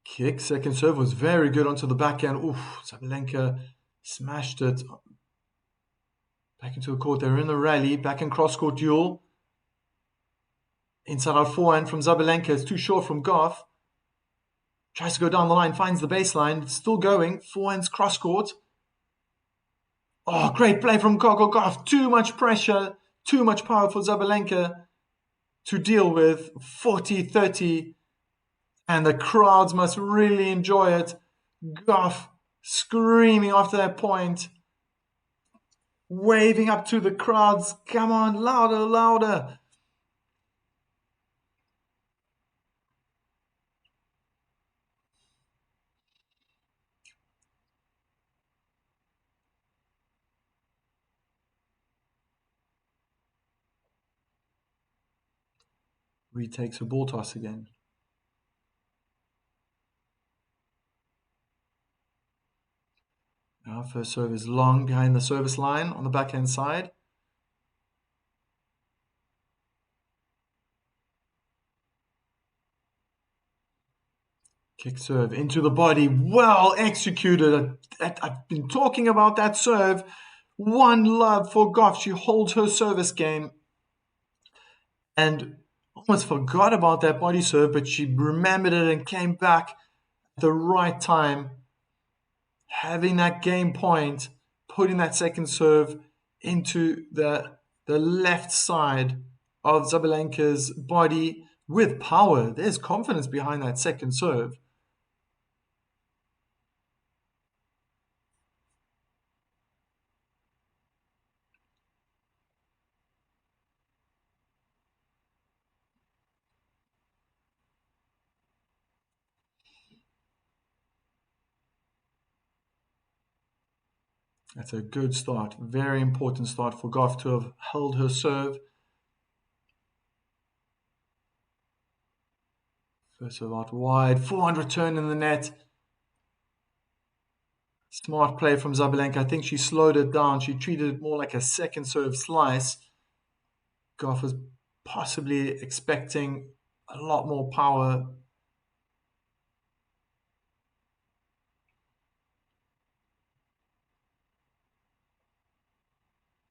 Kick, second serve was very good onto the backhand. Oof, Sabalenka smashed it back into the court. They were in the rally, back in cross court duel. Inside out forehand from Sabalenka. It's too short from Gauff. Tries to go down the line, finds the baseline. It's still going. Forehand's cross court. Oh, great play from Gauff. Too much pressure, too much power for Sabalenka to deal with. 40-30. And the crowds must really enjoy it. Gauff screaming after that point, waving up to the crowds. Come on, louder, louder. Retakes a ball toss again. Now first serve is long behind the service line on the backhand side. Kick serve into the body. Well executed. I've been talking about that serve. One love for Gauff. She holds her service game. And almost forgot about that body serve, but she remembered it and came back at the right time. Having that game point, putting that second serve into the left side of Sabalenka's body with power. There's confidence behind that second serve. That's a good start. Very important start for Gauff to have held her serve. First serve out wide. Forehand return in the net. Smart play from Sabalenka. I think she slowed it down. She treated it more like a second serve slice. Gauff was possibly expecting a lot more power.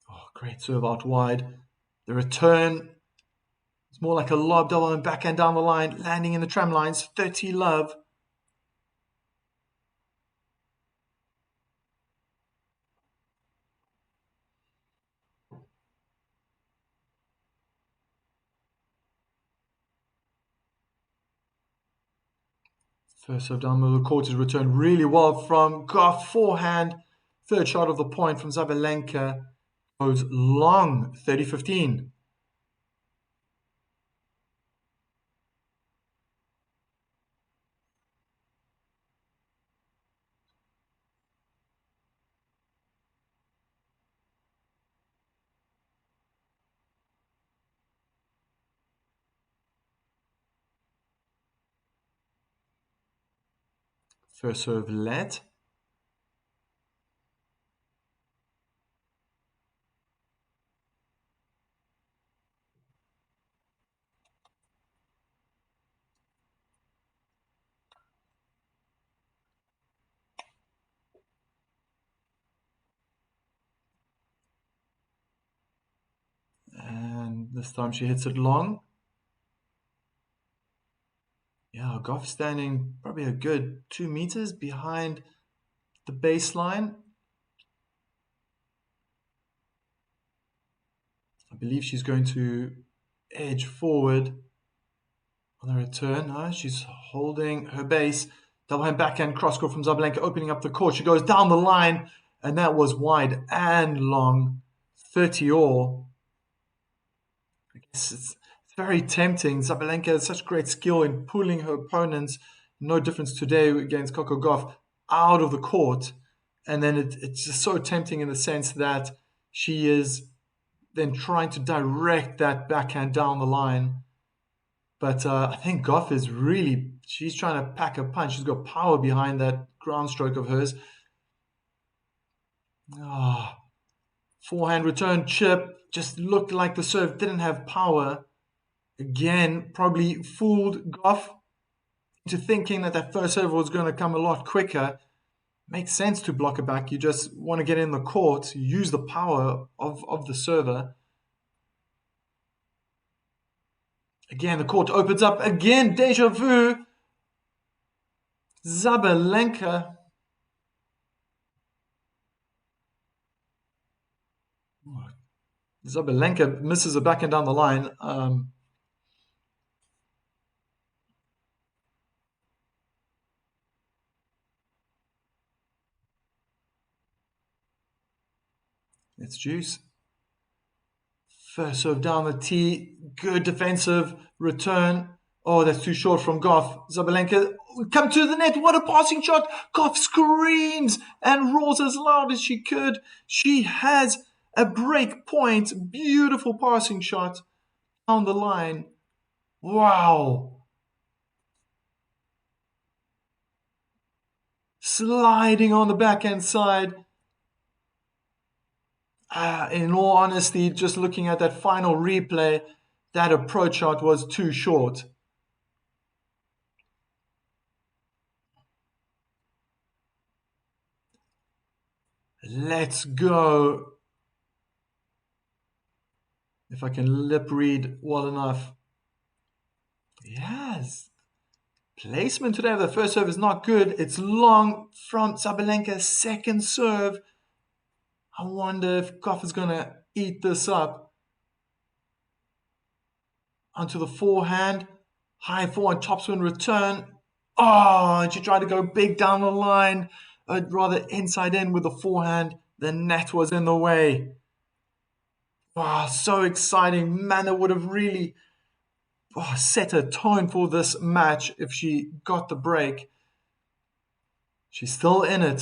Oh, great serve out wide. The return is more like a lob double and backhand down the line, landing in the tram lines. 30 love. First serve down the court is returned really well from Gauff. Forehand. Third shot of the point from Sabalenka goes long, 30-15. First serve let. And this time she hits it long. Yeah, Gauff standing probably a good 2 meters behind the baseline. I believe she's going to edge forward on the return. No, she's holding her base. Double hand backhand cross court from Sabalenka, opening up the court. She goes down the line, and that was wide and long. 30 all. I guess it's very tempting. Sabalenka has such great skill in pulling her opponents. No difference today against Coco Gauff out of the court. And then it's just so tempting in the sense that she is then trying to direct that backhand down the line. But I think Gauff is really, she's trying to pack a punch. She's got power behind that ground stroke of hers. Ah, forehand return chip just looked like the serve didn't have power. Again, probably fooled Gauff into thinking that that first serve was going to come a lot quicker. Makes sense to block it back. You just want to get in the court, use the power of the server. Again, the court opens up. Again, deja vu. Sabalenka. Sabalenka misses a backhand down the line. It's juice. First serve down the tee. Good defensive return. Oh, that's too short from Gauff. Sabalenka come to the net. What a passing shot. Gauff screams and roars as loud as she could. She has a break point. Beautiful passing shot down the line. Wow. Sliding on the backhand side. In all honesty, just looking at that final replay, that approach shot was too short. Let's go. If I can lip read well enough. Yes. Placement today of the first serve is not good. It's long from Sabalenka's second serve. I wonder if Gauff is going to eat this up. Onto the forehand. High forehand topspin return. Oh, and she tried to go big down the line. Rather inside in with the forehand. The net was in the way. Wow, so exciting. Man, that would have really set a tone for this match if she got the break. She's still in it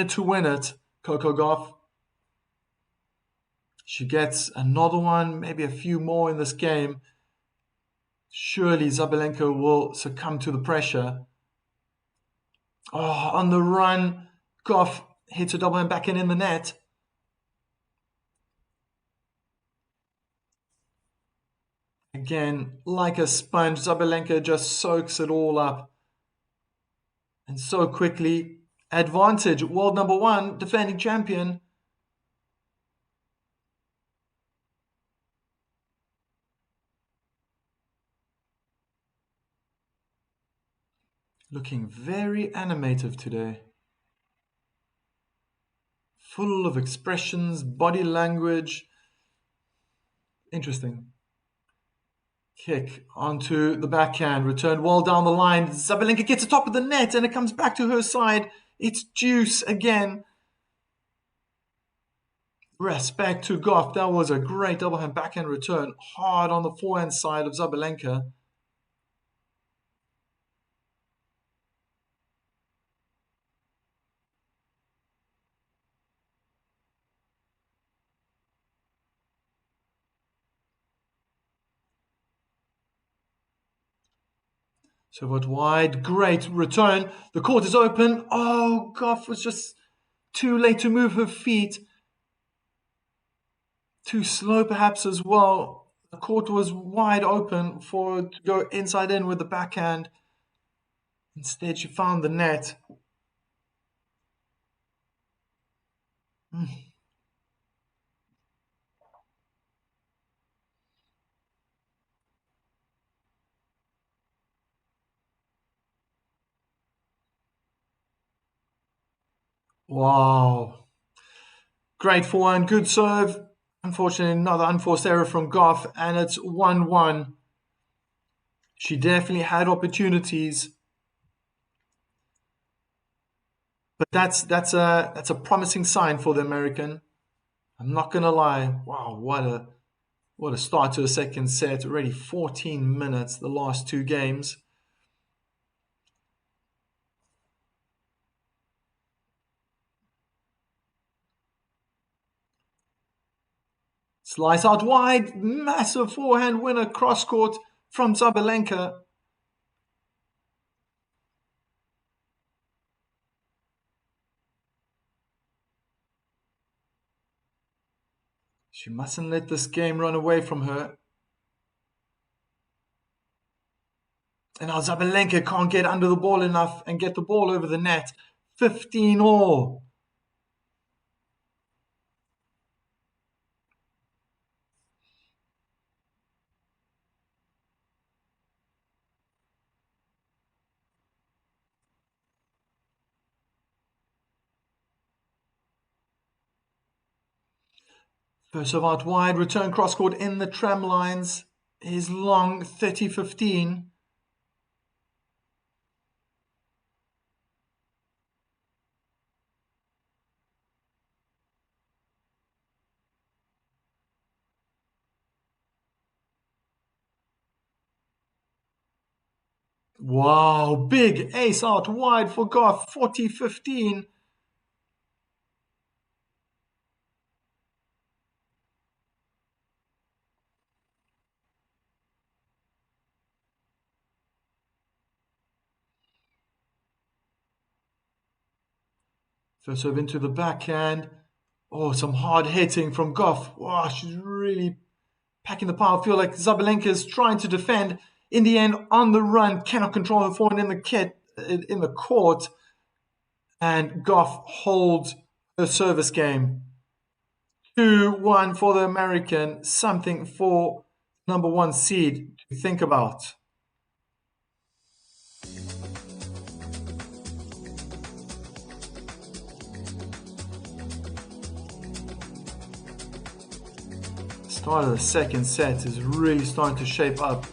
to win it, Coco Gauff. She gets another one, maybe a few more in this game. Surely Sabalenka will succumb to the pressure. Oh, on the run, Gauff hits a double hand backhand in the net. Again, like a sponge, Sabalenka just soaks it all up. And so quickly, advantage, world number one, defending champion. Looking very animated today. Full of expressions, body language. Interesting. Kick onto the backhand, returned well down the line. Sabalenka gets the top of the net and it comes back to her side. It's deuce again. Respect to Gauff. That was a great double hand backhand return. Hard on the forehand side of Sabalenka. So what wide, great return. The court is open. Oh, Gauff was just too late to move her feet. Too slow perhaps as well. The court was wide open for her to go inside in with the backhand. Instead, she found the net. Wow. Great forehand, good serve. Unfortunately, another unforced error from Gauff, and it's 1-1. She definitely had opportunities, but that's a promising sign for the American. I'm not gonna lie. Wow, what a start to a second set. Already 14 minutes, the last two games. Slice out wide, massive forehand winner cross court from Sabalenka. She mustn't let this game run away from her. And now Sabalenka can't get under the ball enough and get the ball over the net. 15 all. First serve out wide, return cross court in the tram lines is long, 30-15. Wow, big ace out wide for Gauff, 40-15. First serve into the backhand. Oh, some hard hitting from Gauff. Wow, she's really packing the power. I feel like Sabalenka is trying to defend. In the end, on the run, cannot control her forehand in the court. And Gauff holds her service game. 2-1 for the American. Something for number one seed to think about. Start of the second set is really starting to shape up.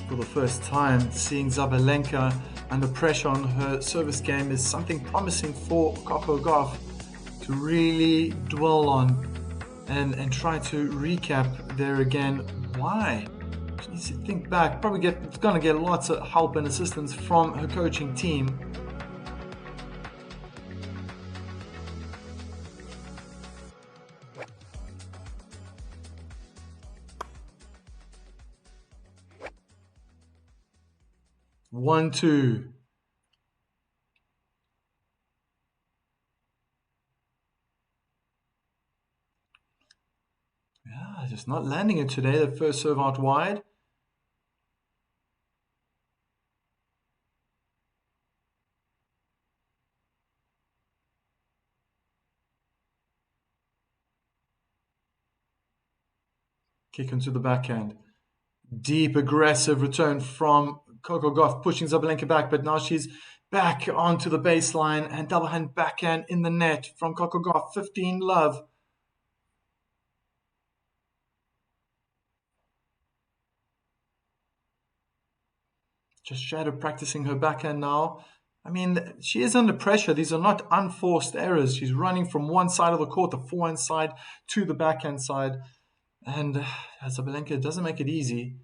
For the first time, seeing Sabalenka under pressure on her service game is something promising for Coco Gauff to really dwell on and try to recap there again. Why? She needs to think back. Probably gonna get lots of help and assistance from her coaching team. 1-2. Yeah, just not landing it today. The first serve out wide. Kick into the backhand. Deep, aggressive return from Coco Gauff, pushing Sabalenka back, but now she's back onto the baseline and double hand backhand in the net from Coco Gauff. 15-love. Just shadow practicing her backhand now. I mean, she is under pressure. These are not unforced errors. She's running from one side of the court, the forehand side, to the backhand side. And Sabalenka doesn't make it easy.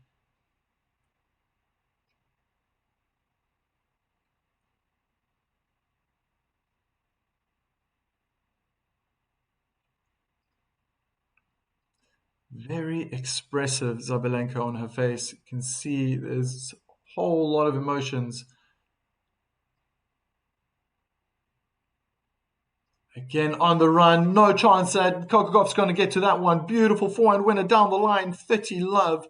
Very expressive Sabalenka on her face. You can see there's a whole lot of emotions. Again on the run, no chance that Coco Gauff's going to get to that one. Beautiful forehand winner down the line, 30-love.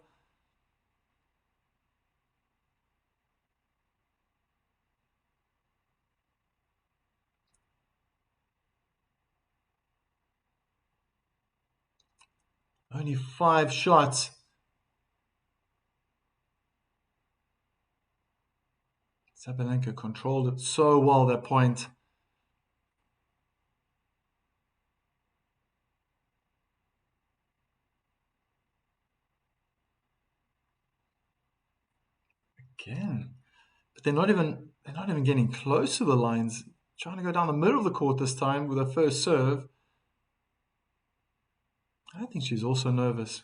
Only 5 shots. Sabalenka controlled it so well, that point. Again. But they're not even getting close to the lines. Trying to go down the middle of the court this time with her first serve. I think she's also nervous.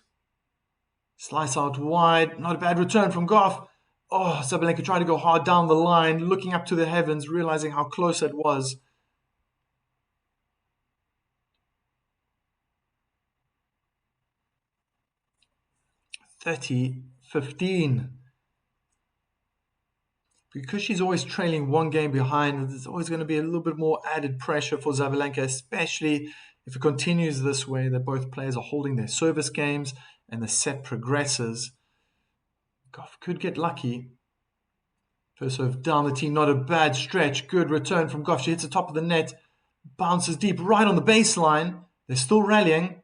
Slice out wide. Not a bad return from Gauff. Oh, Sabalenka tried to go hard down the line, looking up to the heavens, realizing how close it was. (30-15). Because she's always trailing one game behind, there's always going to be a little bit more added pressure for Sabalenka, especially if it continues this way, that both players are holding their service games and the set progresses. Gauff could get lucky. First serve down the tee, not a bad stretch. Good return from Gauff. She hits the top of the net, bounces deep right on the baseline. They're still rallying.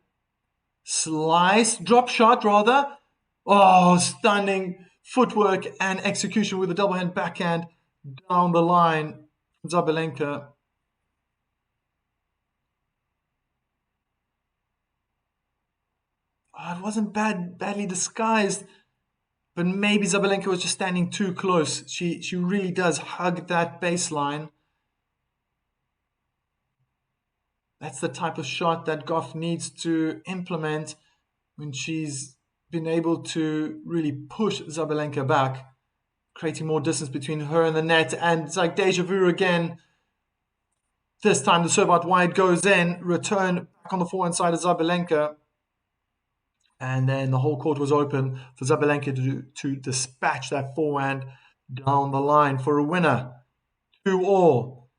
Slice, drop shot rather. Oh, stunning footwork and execution with a double hand backhand down the line from Sabalenka. Oh, it wasn't badly disguised, but maybe Sabalenka was just standing too close. She really does hug that baseline. That's the type of shot that Gauff needs to implement when she's been able to really push Sabalenka back, creating more distance between her and the net. And it's like deja vu again. This time the serve out wide goes in, return back on the forehand side of Sabalenka. And then the whole court was open for Sabalenka to dispatch that forehand down the line for a winner. 2-all.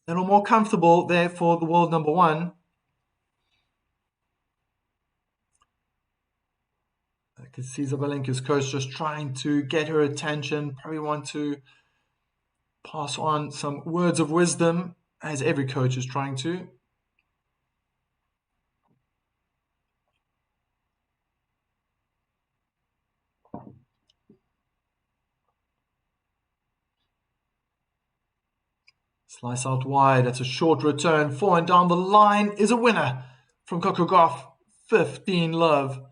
A little more comfortable there for the world number one. I can see Sabalenka's coach just trying to get her attention, probably want to pass on some words of wisdom, as every coach is trying to. Slice out wide. That's a short return. Forehand down the line is a winner from Coco Gauff. 15-love.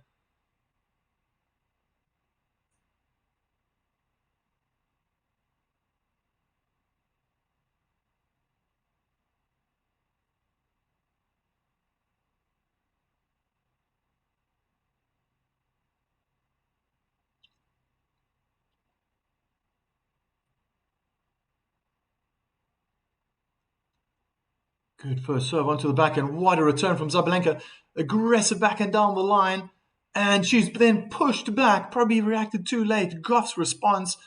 Good first serve onto the backhand. What a return from Sabalenka. Aggressive backhand down the line. And she's then pushed back. Probably reacted too late. Gauff's response.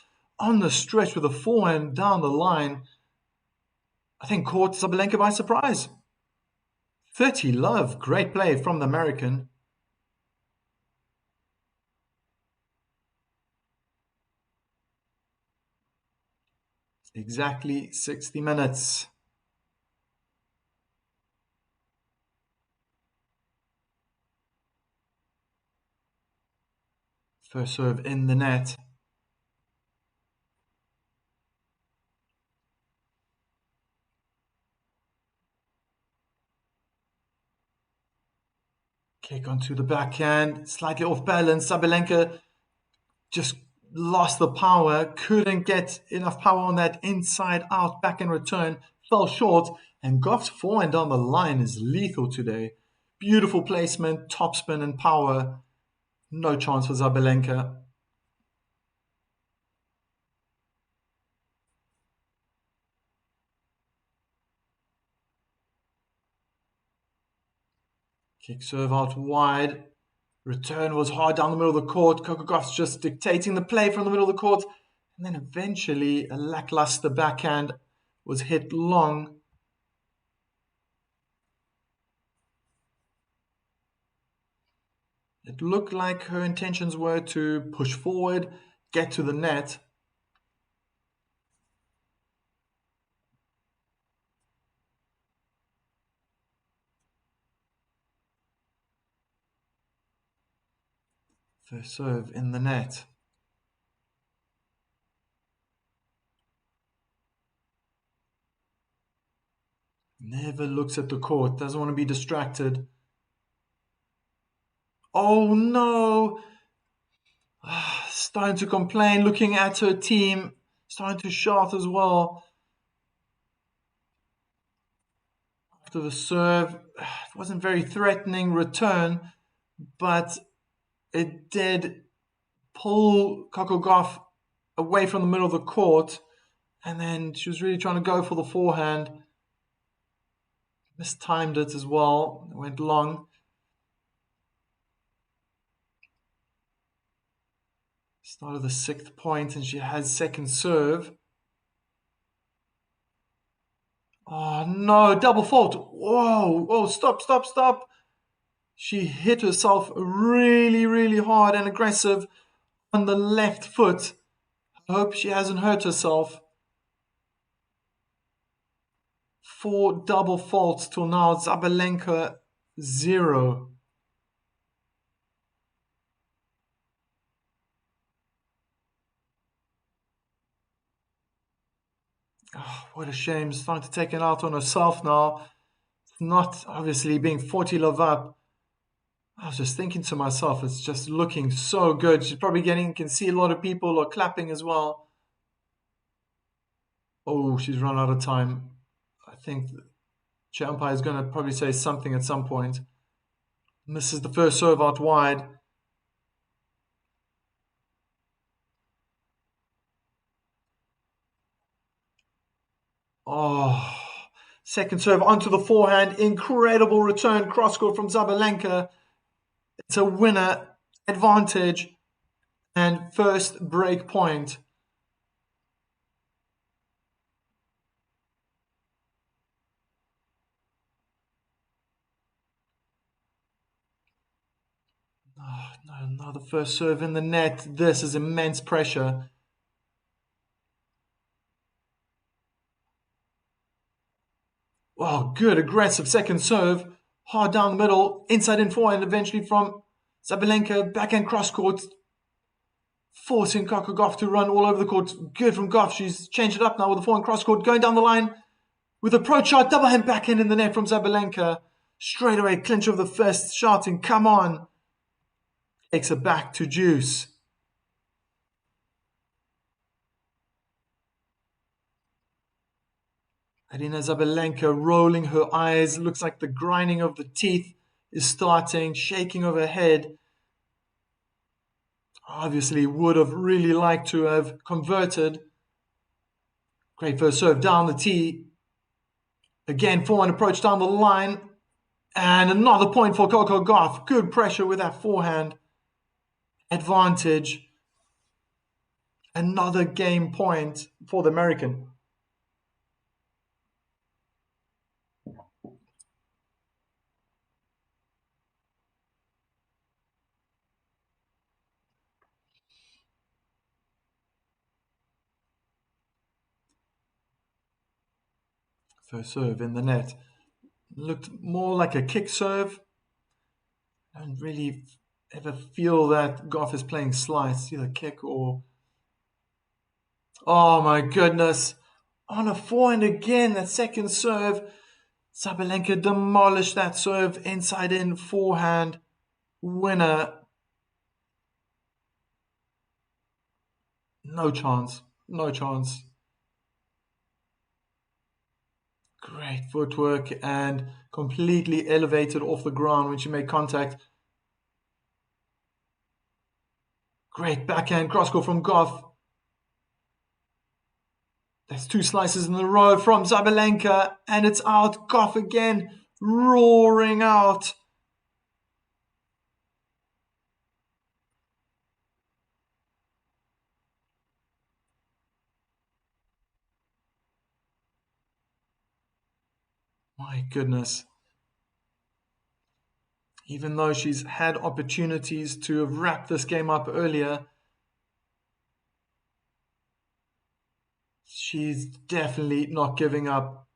on the stretch with a forehand down the line. I think caught Sabalenka by surprise. 30 love. Great play from the American. Exactly 60 minutes. First serve in the net. Kick onto the backhand. Slightly off balance. Sabalenka just lost the power. Couldn't get enough power on that inside out backhand return. Fell short. And Gauff's forehand on the line is lethal today. Beautiful placement, topspin and power. No chance for Sabalenka. Kick serve out wide. Return was hard down the middle of the court. Coco Gauff's just dictating the play from the middle of the court. And then eventually a lackluster backhand was hit long. It looked like her intentions were to push forward, get to the net. First serve in the net. Never looks at the court, doesn't want to be distracted. Oh no! Starting to complain, looking at her team, starting to shout as well. After the serve, it wasn't very threatening return, but it did pull Coco Gauff away from the middle of the court, and then she was really trying to go for the forehand. Mistimed it as well, it went long. Started the 6th point, and she has second serve. Oh no, double fault. Whoa, whoa, stop, stop, stop. She hit herself really, really hard and aggressive on the left foot. I hope she hasn't hurt herself. 4 double faults till now. Sabalenka 0. Oh, what a shame. Starting to take it out on herself now. Not obviously being 40 love up. I was just thinking to myself, it's just looking so good. She's probably can see a lot of people are clapping as well. Oh, she's run out of time. I think the umpire is going to probably say something at some point. Misses the first serve out wide. Oh, second serve onto the forehand. Incredible return. Cross court from Sabalenka. It's a winner. Advantage. And first break point. Oh, no, another first serve in the net. This is immense pressure. Oh, good aggressive second serve. Hard down the middle. Inside in forehand eventually from Sabalenka. Backhand cross court. Forcing Coco Gauff to run all over the court. Good from Gauff. She's changed it up now with the forehand cross court. Going down the line with approach shot. Double hand backhand in the net from Sabalenka. Straight away clinch of the first, shouting, come on. Takes it back to deuce. Arina Sabalenka rolling her eyes. Looks like the grinding of the teeth is starting. Shaking of her head. Obviously would have really liked to have converted. Great first serve down the tee. Again, forehand approach down the line. And another point for Coco Gauff. Good pressure with that forehand. Advantage. Another game point for the American. First serve in the net. Looked more like a kick serve. I don't really ever feel that Gauff is playing slice, either kick or... Oh my goodness. On a forehand again, that second serve. Sabalenka demolished that serve, inside in, forehand, winner. No chance, no chance. Great footwork and completely elevated off the ground when she made contact. Great backhand cross-court from Gauff. That's two slices in a row from Sabalenka, and it's out. Gauff again, roaring out. My goodness. Even though she's had opportunities to have wrapped this game up earlier, she's definitely not giving up.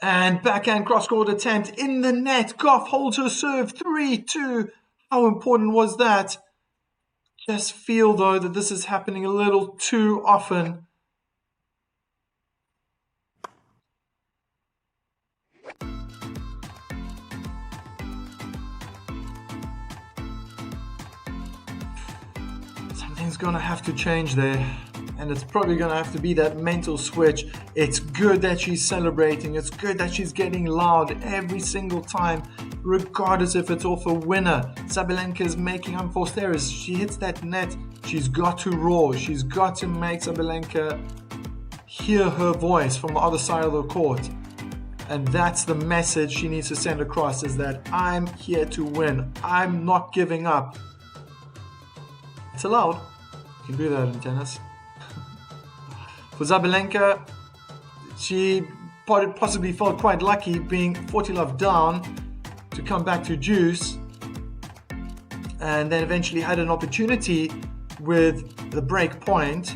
And backhand cross-court attempt in the net. Gauff holds her serve 3-2. How important was that? Just feel, though, that this is happening a little too often. Something's going to have to change there. And it's probably going to have to be that mental switch. It's good that she's celebrating. It's good that she's getting loud every single time, regardless if it's off a winner. Sabalenka is making unforced errors. She hits that net. She's got to roar. She's got to make Sabalenka hear her voice from the other side of the court. And that's the message she needs to send across, is that I'm here to win. I'm not giving up. It's allowed. You can do that in tennis. For Sabalenka, she possibly felt quite lucky being 40 love down to come back to juice, and then eventually had an opportunity with the break point.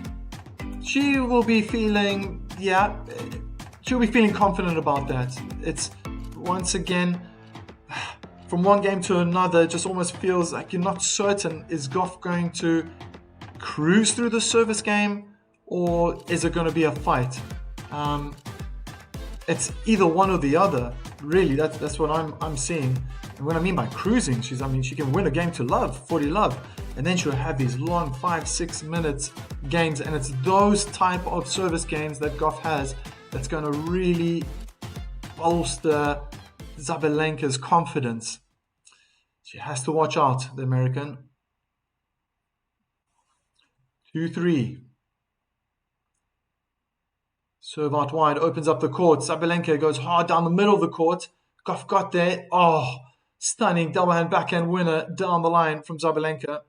She will be feeling, she'll be feeling confident about that. It's, once again, from one game to another, it just almost feels like you're not certain, is Gauff going to cruise through the service game, or is it going to be a fight? It's either one or the other, really. That's what I'm seeing. And what I mean by cruising, she can win a game to love, 40 love, and then she'll have these long 5-6 minutes games, and it's those type of service games that Gauff has that's going to really bolster Sabalenka's confidence. She has to watch out, the American. 2-3. Serve out wide, opens up the court. Sabalenka goes hard down the middle of the court. Gauff got there. Oh, stunning double hand backhand winner down the line from Sabalenka.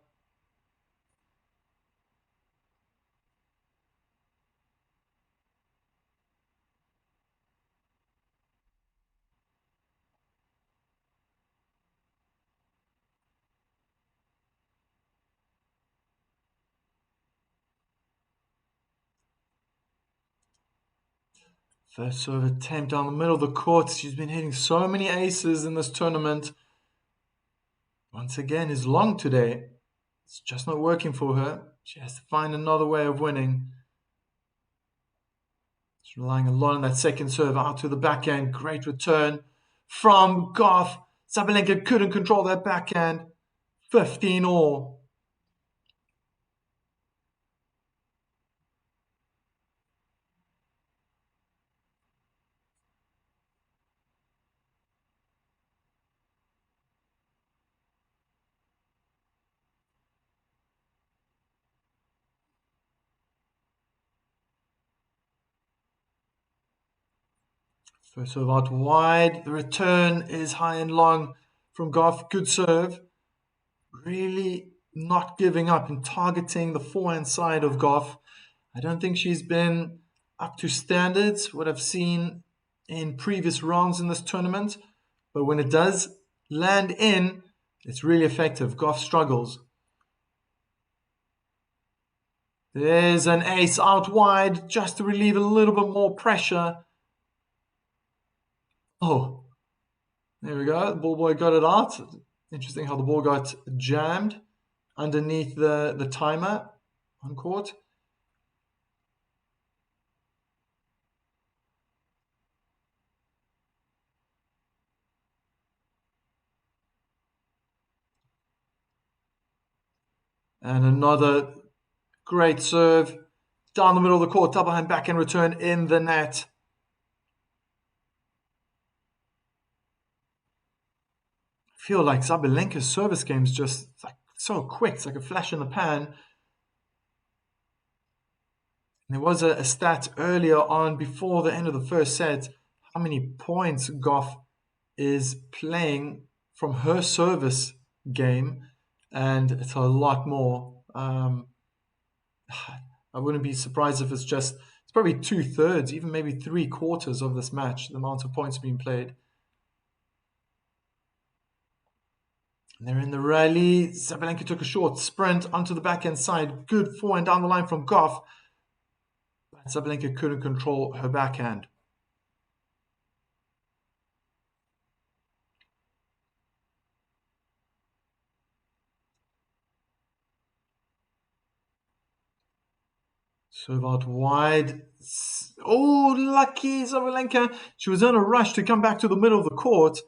First serve attempt down the middle of the court. She's been hitting so many aces in this tournament. Once again, is long today. It's just not working for her. She has to find another way of winning. She's relying a lot on that second serve out to the backhand. Great return from Gauff. Sabalenka couldn't control that backhand. 15 all. First serve out wide. The return is high and long from Gauff. Good serve. Really not giving up and targeting the forehand side of Gauff. I don't think she's been up to standards, what I've seen in previous rounds in this tournament. But when it does land in, it's really effective. Gauff struggles. There's an ace out wide just to relieve a little bit more pressure. Oh, there we go. The ball boy got it out. Interesting how the ball got jammed underneath the timer on court. And another great serve down the middle of the court, double hand backhand return in the net. I feel like Sabalenka's service game is just like so quick. It's like a flash in the pan. There was a stat earlier on before the end of the first set, how many points Gauff is playing from her service game, and it's a lot more. I wouldn't be surprised if it's probably 2/3, even maybe 3/4 of this match, the amount of points being played. And they're in the rally. Sabalenka took a short sprint onto the backhand side. Good forehand down the line from Gauff. Sabalenka couldn't control her backhand. Serve out wide. Oh, lucky Sabalenka. She was in a rush to come back to the middle of the court.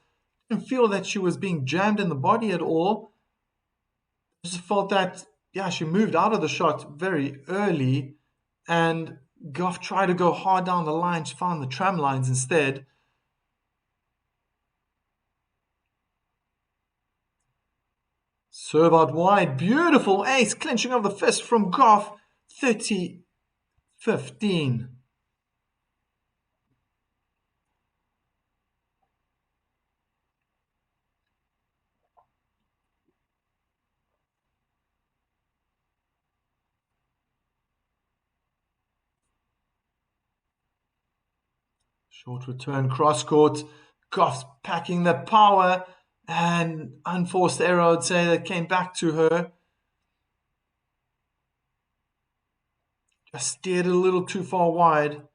Didn't feel that she was being jammed in the body at all. Just felt that, yeah, she moved out of the shot very early, and Gauff tried to go hard down the line. She found the tram lines instead. Serve out wide. Beautiful ace. Clinching of the fist from Gauff. 30-15. Short return cross court. Gauff's packing the power, and unforced error, I would say, that came back to her. Just steered it a little too far wide.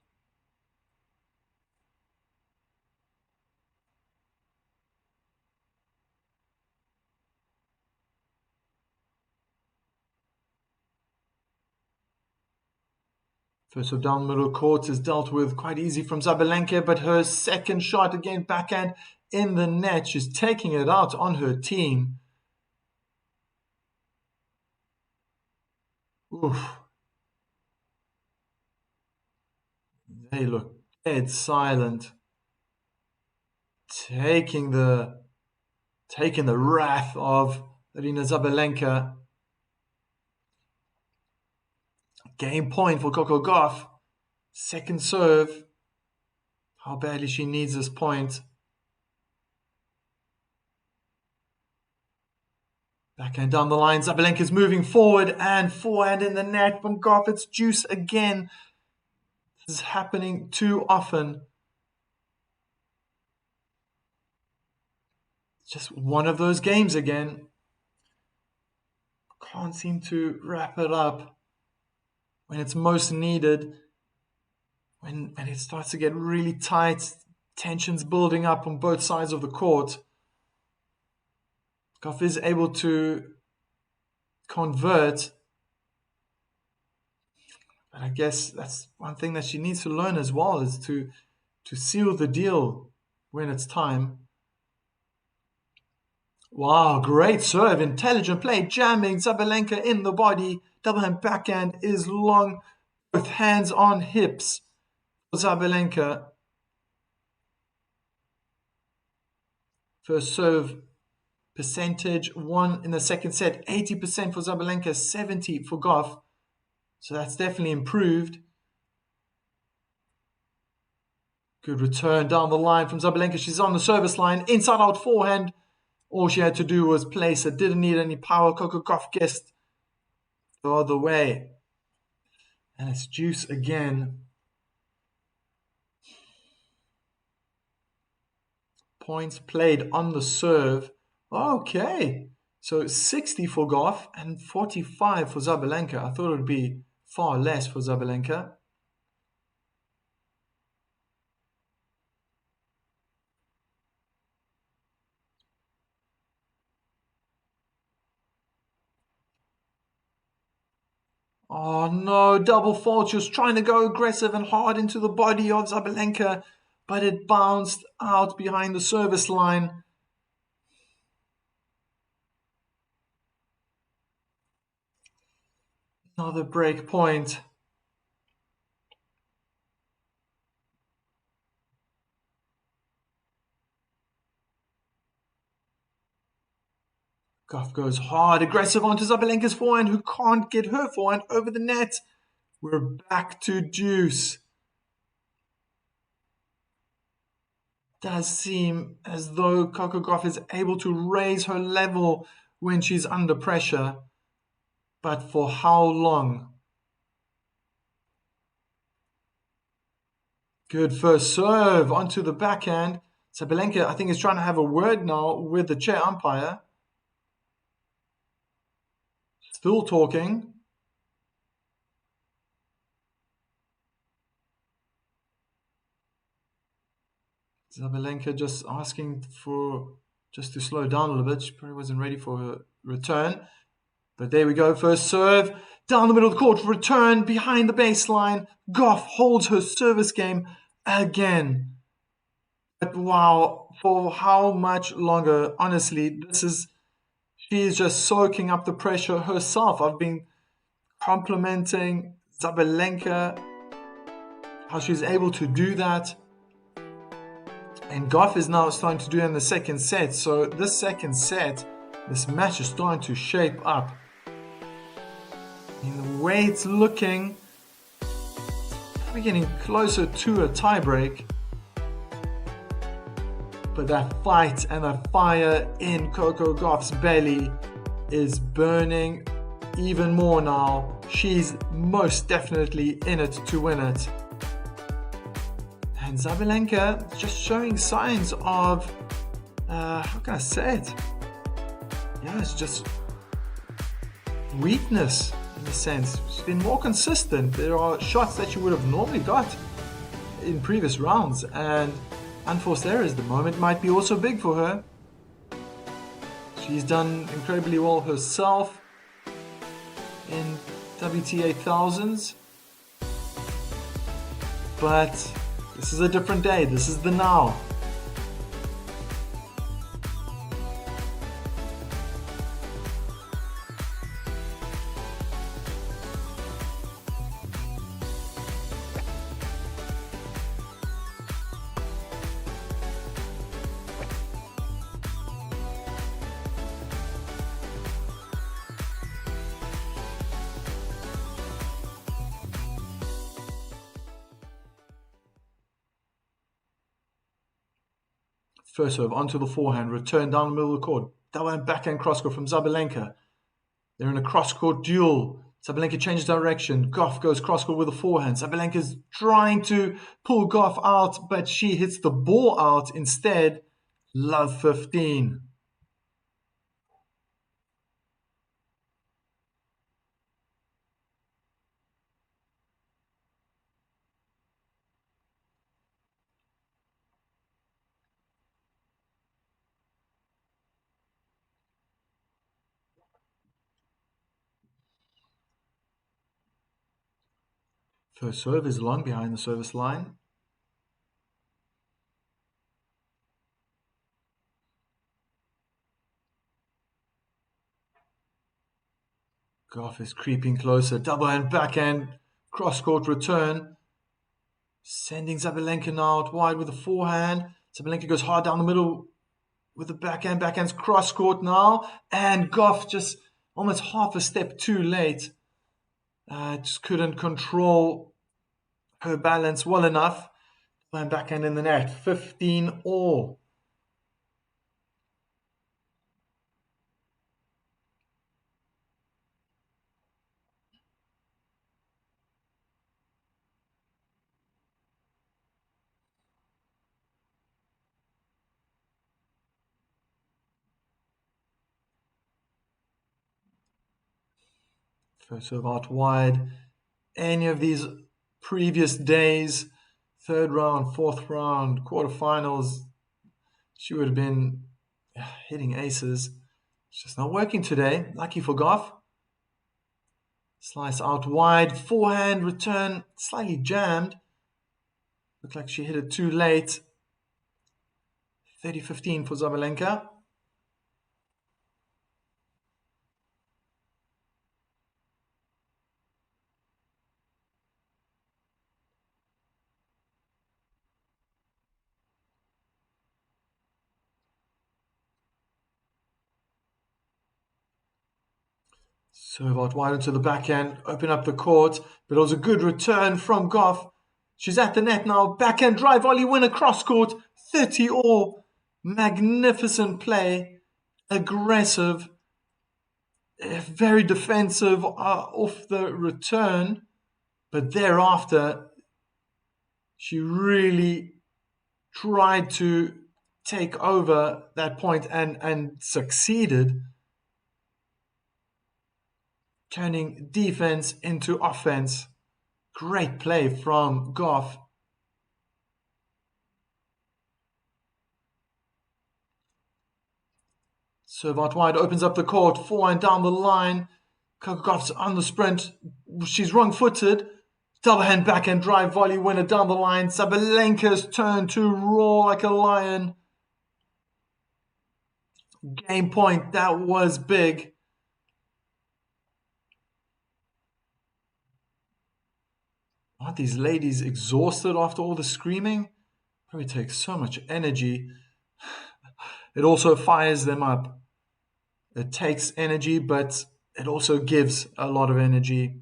First serve down middle court is dealt with quite easy from Sabalenka, but her second shot, again backhand in the net. She's taking it out on her team. Oof. They look dead silent. Taking the wrath of Arina Sabalenka. Game point for Coco Gauff. Second serve. How badly she needs this point. Backhand down the line. Sabalenka's moving forward, and forehand in the net from Gauff. It's juice again. This is happening too often. It's just one of those games again. Can't seem to wrap it up when it's most needed. When it starts to get really tight, tensions building up on both sides of the court. Gauff is able to convert, but I guess that's one thing that she needs to learn as well, is to seal the deal when it's time. Wow, great serve, intelligent play, jamming Sabalenka in the body. Double hand backhand is long, both hands on hips for Sabalenka. First serve percentage, 1 in the second set, 80% for Sabalenka, 70% for Gauff. So that's definitely improved. Good return down the line from Sabalenka. She's on the service line. Inside out forehand. All she had to do was place it. Didn't need any power. Coco Gauff guessed the other way. And it's deuce again. Points played on the serve. Okay. So 60 for Gauff and 45 for Sabalenka. I thought it would be far less for Sabalenka. Oh no, double fault. She was trying to go aggressive and hard into the body of Sabalenka, but it bounced out behind the service line. Another break point. Gauff goes hard, aggressive onto Sabalenka's forehand, who can't get her forehand over the net. We're back to deuce. Does seem as though Coco Gauff is able to raise her level when she's under pressure. But for how long? Good first serve onto the backhand. Sabalenka, I think, is trying to have a word now with the chair umpire. Still talking. Sabalenka just asking for just to slow down a little bit. She probably wasn't ready for her return. But there we go. First serve. Down the middle of the court. Return behind the baseline. Gauff holds her service game again. But wow, for how much longer? Honestly, she is just soaking up the pressure herself. I've been complimenting Sabalenka, how she's able to do that. And Gauff is now starting to do it in the second set. So this second set, this match is starting to shape up. In the way it's looking, we're getting closer to a tiebreak. But that fight and that fire in Coco Gauff's belly is burning even more now. She's most definitely in it to win it. And Sabalenka just showing signs of, how can I say it? Yeah, it's just weakness in a sense. She's been more consistent. There are shots that she would have normally got in previous rounds, and unforced errors. The moment might be also big for her. She's done incredibly well herself in WTA thousands, but this is a different day. This is the now. First serve onto the forehand, return down the middle of the court. Double and backhand cross court from Sabalenka. They're in a cross court duel. Sabalenka changes direction. Gauff goes cross court with a forehand. Sabalenka's trying to pull Gauff out, but she hits the ball out instead. Love 15. First serve is long behind the service line. Gauff is creeping closer. Double and backhand. Cross court return. Sending Sabalenka out wide with the forehand. Sabalenka goes hard down the middle with the backhand. Backhand's cross court now. And Gauff just almost half a step too late. Just couldn't control her balance well enough. And backhand in the net. 15 all. First serve out wide. Any of these previous days, third round, fourth round, quarterfinals, she would have been hitting aces. It's just not working today. Lucky for Gauff. Slice out wide. Forehand return slightly jammed. Looked like she hit it too late. 30-15 for Sabalenka. Serve out wide into the backhand, open up the court, but it was a good return from Gauff. She's at the net now, backhand drive volley winner cross court, 30 all. Magnificent play, aggressive, very defensive off the return, but thereafter she really tried to take over that point and succeeded, turning defense into offense. Great play from Gauff. Serve out wide, opens up the court, forehand down the line. Gauff's on the sprint. She's wrong-footed. Double hand backhand drive volley winner down the line. Sabalenka's turn to roar like a lion. Game point. That was big. Aren't these ladies exhausted after all the screaming? Probably takes so much energy. It also fires them up. It takes energy, but it also gives a lot of energy.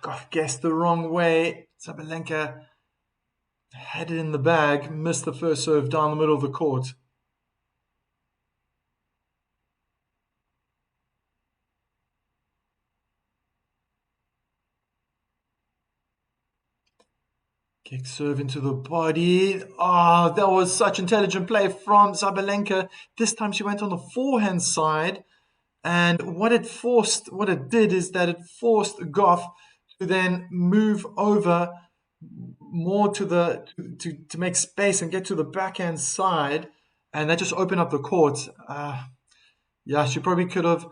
Gauff guessed the wrong way. Sabalenka had it in the bag, missed the first serve down the middle of the court. Kick serve into the body. Oh, that was such intelligent play from Sabalenka. This time she went on the forehand side. And what it did is that it forced Gauff to then move over more to make space and get to the backhand side. And that just opened up the court. Yeah, she probably could have,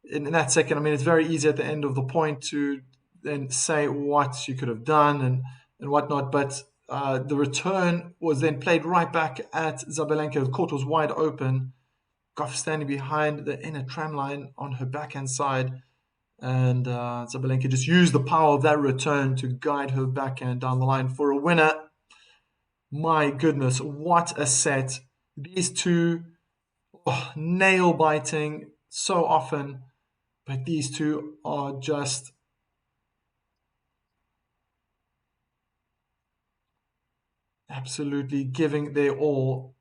in that second, I mean, it's very easy at the end of the point to then say what she could have done and whatnot. But the return was then played right back at Sabalenka. The court was wide open. Gauff standing behind the inner tram line on her backhand side. And Sabalenka just used the power of that return to guide her backhand down the line for a winner. My goodness, what a set. These two, nail biting so often, but these two are just absolutely giving their all.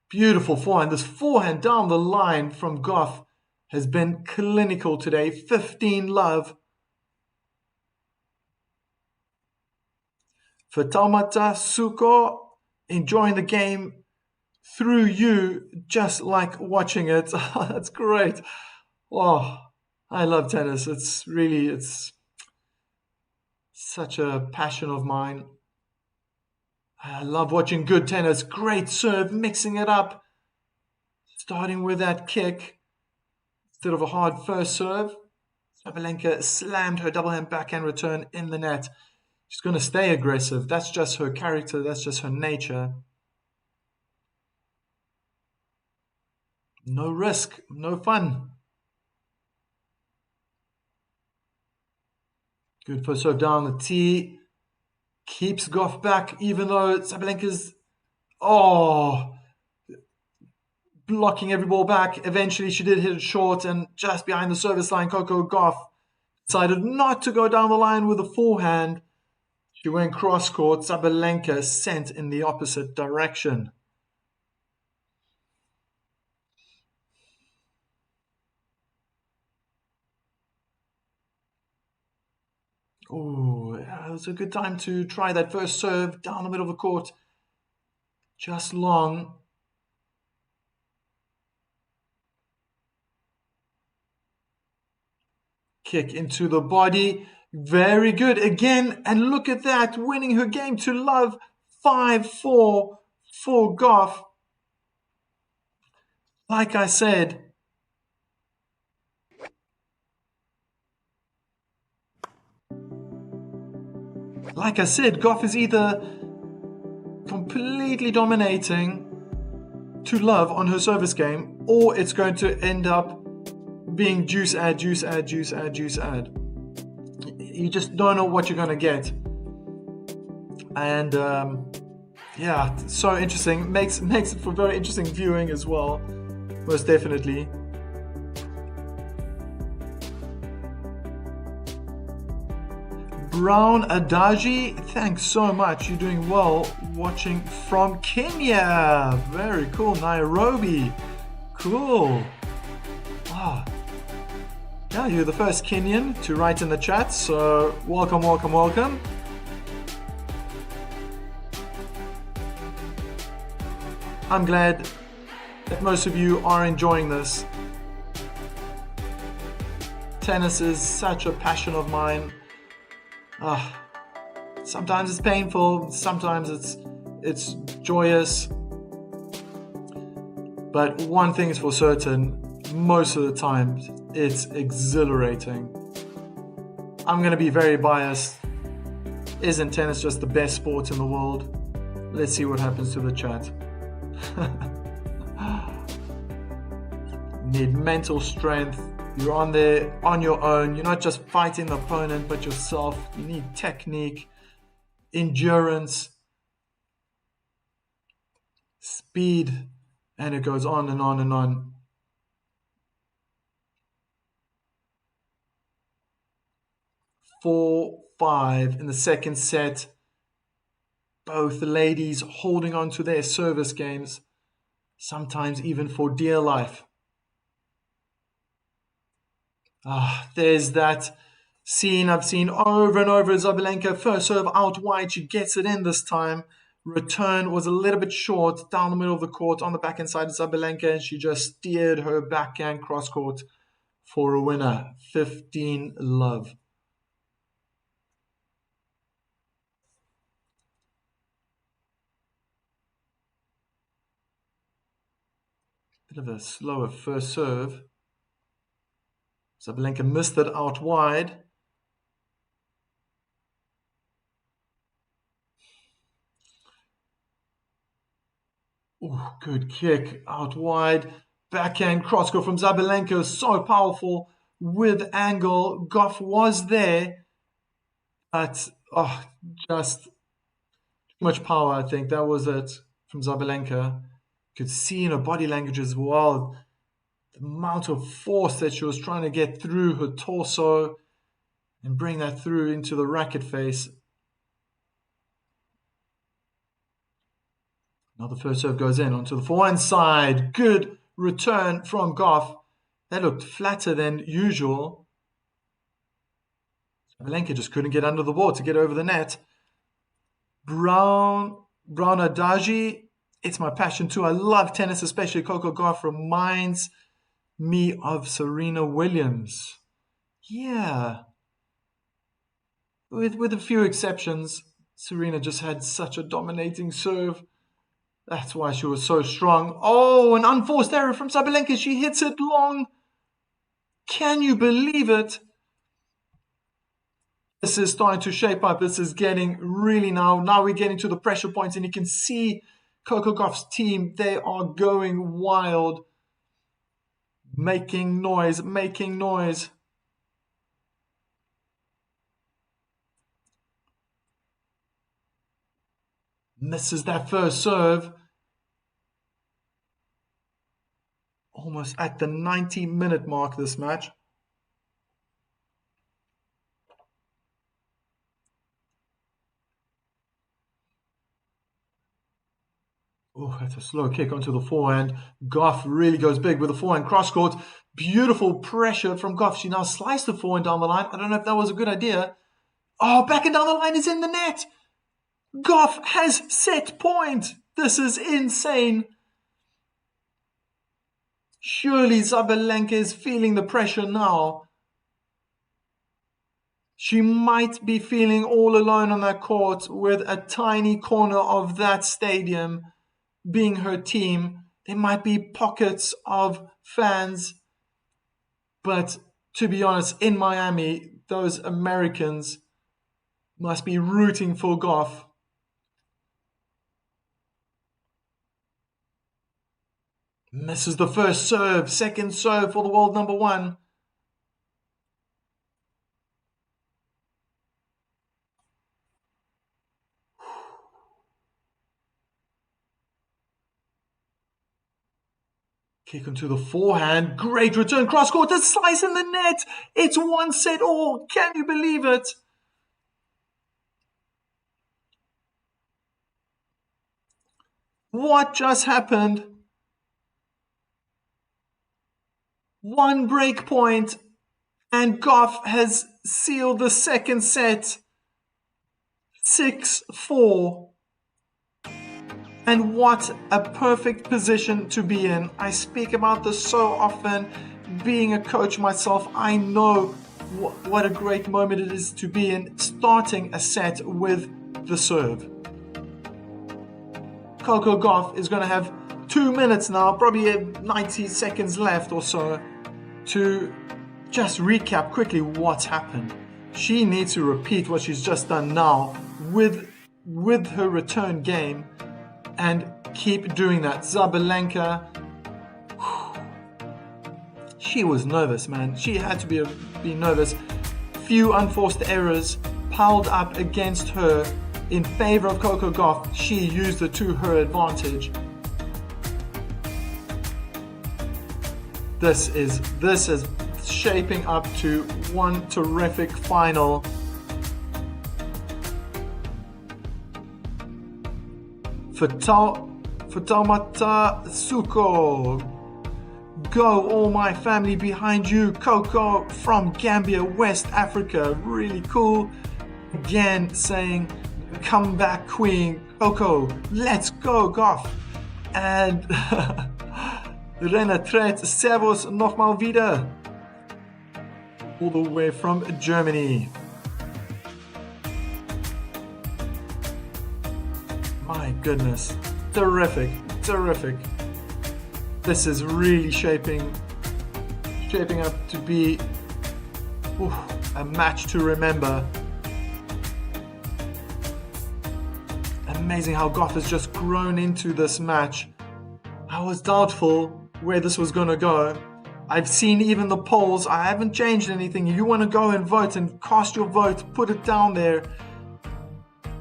Beautiful forehand. This forehand down the line from Gauff has been clinical today. 15 love. Fatalmata Suko enjoying the game through you, just like watching it. That's great. Oh, I love tennis. It's such a passion of mine. I love watching good tennis. Great serve, mixing it up. Starting with that kick instead of a hard first serve. Sabalenka slammed her double hand backhand return in the net. She's going to stay aggressive. That's just her character. That's just her nature. No risk, no fun. Good first serve down the tee. Keeps Gauff back, even though Sabalenka's blocking every ball back. Eventually, she did hit it short, and just behind the service line, Coco Gauff decided not to go down the line with a forehand. She went cross court. Sabalenka sent in the opposite direction. Oh, it was a good time to try that first serve down the middle of the court. Just long. Kick into the body. Very good again. And look at that, winning her game to love. 5-4 for Gauff. Like I said, Gauff is either completely dominating to love on her service game, or it's going to end up being juice add. You just don't know what you're going to get. And yeah, so interesting. Makes it for very interesting viewing as well, most definitely. Brown Adaji, thanks so much. You're doing well. Watching from Kenya. Very cool. Nairobi. Cool. Ah. Yeah, you're the first Kenyan to write in the chat, so welcome. I'm glad that most of you are enjoying this. Tennis is such a passion of mine. Sometimes it's painful, sometimes it's joyous. But one thing is for certain, most of the time it's exhilarating. I'm going to be very biased. Isn't tennis just the best sport in the world? Let's see what happens to the chat. Need mental strength. You're on there on your own. You're not just fighting the opponent, but yourself. You need technique, endurance, speed, and it goes on and on and on. 4-5 in the second set. Both ladies holding on to their service games, sometimes even for dear life. There's that scene I've seen over and over. Sabalenka, first serve out wide. She gets it in this time. Return was a little bit short down the middle of the court on the backhand side of Sabalenka, and she just steered her backhand cross court for a winner. 15-love. Bit of a slower first serve. Sabalenka missed it out wide. Oh, good kick out wide. Backhand cross court from Sabalenka. So powerful with angle. Gauff was there. But just too much power, I think. That was it from Sabalenka. Could see in her body language as well the amount of force that she was trying to get through her torso and bring that through into the racket face. Now the first serve goes in onto the forehand side. Good return from Gauff. That looked flatter than usual. Sabalenka just couldn't get under the ball to get over the net. Brown Adaji. It's my passion too. I love tennis, especially Coco Gauff reminds me of Serena Williams. Yeah. With a few exceptions, Serena just had such a dominating serve. That's why she was so strong. Oh, an unforced error from Sabalenka. She hits it long. Can you believe it? This is starting to shape up. This is getting really now. Now we're getting to the pressure points, and you can see Coco Gauff's team. They are going wild. Making noise. Misses that first serve. Almost at the 90-minute mark this match. Oh, that's a slow kick onto the forehand. Gauff really goes big with the forehand cross court. Beautiful pressure from Gauff. She now sliced the forehand down the line. I don't know if that was a good idea. Oh, back and down the line is in the net. Gauff has set point. This is insane. Surely Sabalenka is feeling the pressure now. She might be feeling all alone on that court with a tiny corner of that stadium being her team. There might be pockets of fans, but to be honest, in Miami, those Americans must be rooting for Gauff. Misses the first serve, second serve for the world number one. Kick onto the forehand. Great return. Cross court. A slice in the net. It's one set all. Can you believe it? What just happened? One break point, and Gauff has sealed the second set. 6-4. And what a perfect position to be in. I speak about this so often. Being a coach myself, I know what a great moment it is to be in, starting a set with the serve. Coco Gauff is going to have 2 minutes now, probably 90 seconds left or so, to just recap quickly what's happened. She needs to repeat what she's just done now with her return game and keep doing that. Sabalenka, she was nervous, man. She had to be nervous. Few unforced errors piled up against her in favor of Coco Gauff. She used it to her advantage. This is shaping up to one terrific final. Fatoumata Suko. Go all my family behind you. Coco from Gambia, West Africa. Really cool. Again saying, come back queen. Coco, let's go Gauff. And Renatret, servus nochmal wieder. All the way from Germany. My goodness, terrific. This is really shaping up to be a match to remember. Amazing how Gauff has just grown into this match. I was doubtful where this was going to go. I've seen even the polls. I haven't changed anything. You want to go and vote and cast your vote, put it down there.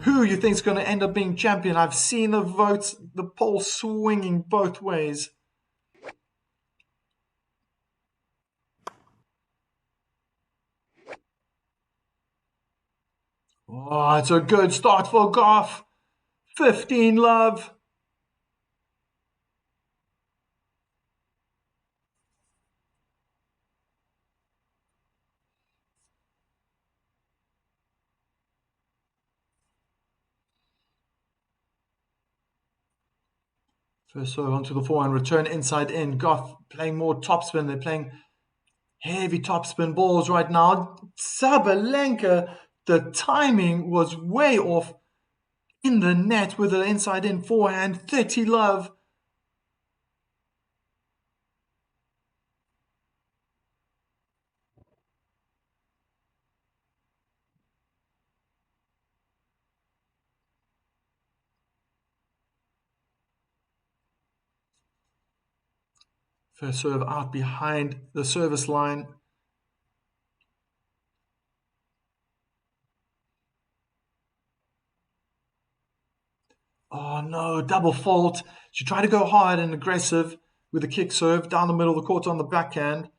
Who you think is going to end up being champion? I've seen the votes, the polls swinging both ways. Oh, it's a good start for Gauff. 15 love. First serve onto the forehand, return inside in. Gauff playing more topspin. They're playing heavy topspin balls right now. Sabalenka, the timing was way off in the net with the inside in forehand. 30 love. First serve out behind the service line. Oh no, double fault. She tried to go hard and aggressive with a kick serve down the middle of the court on the backhand.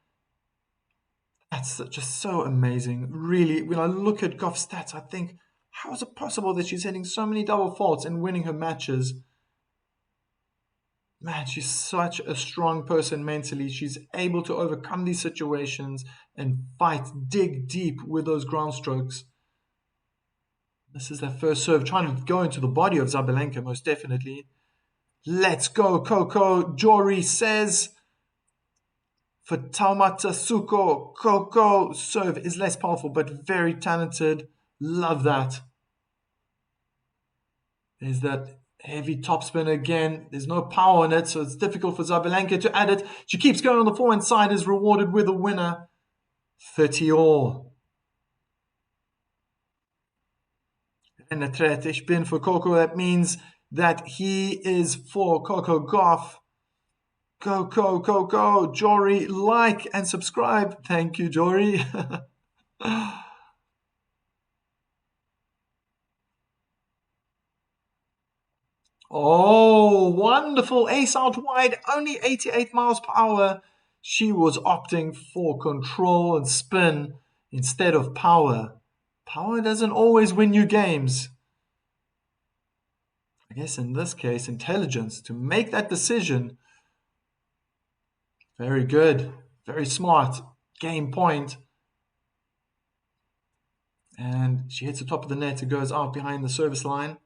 That's just so amazing. Really, when I look at Gauff's stats, I think, how is it possible that she's hitting so many double faults and winning her matches? Man, she's such a strong person mentally. She's able to overcome these situations and fight, dig deep with those ground strokes. This is their first serve, trying to go into the body of Sabalenka, most definitely. Let's go, Coco. Jory says for Taumata Suko, Coco serve is less powerful but very talented. Love that. There's that heavy topspin again. There's no power on it, so it's difficult for Sabalenka to add it. She keeps going on the forehand side, is rewarded with a winner. 30 all. And a threat ich bin for Coco. That means that he is for Coco Gauff. Go. Jory, like and subscribe. Thank you, Jory. Oh, wonderful. Ace out wide, only 88 miles per hour. She was opting for control and spin instead of power. Power doesn't always win you games. I guess in this case, intelligence to make that decision. Very good. Very smart. Game point. And she hits the top of the net. It goes out behind the service line.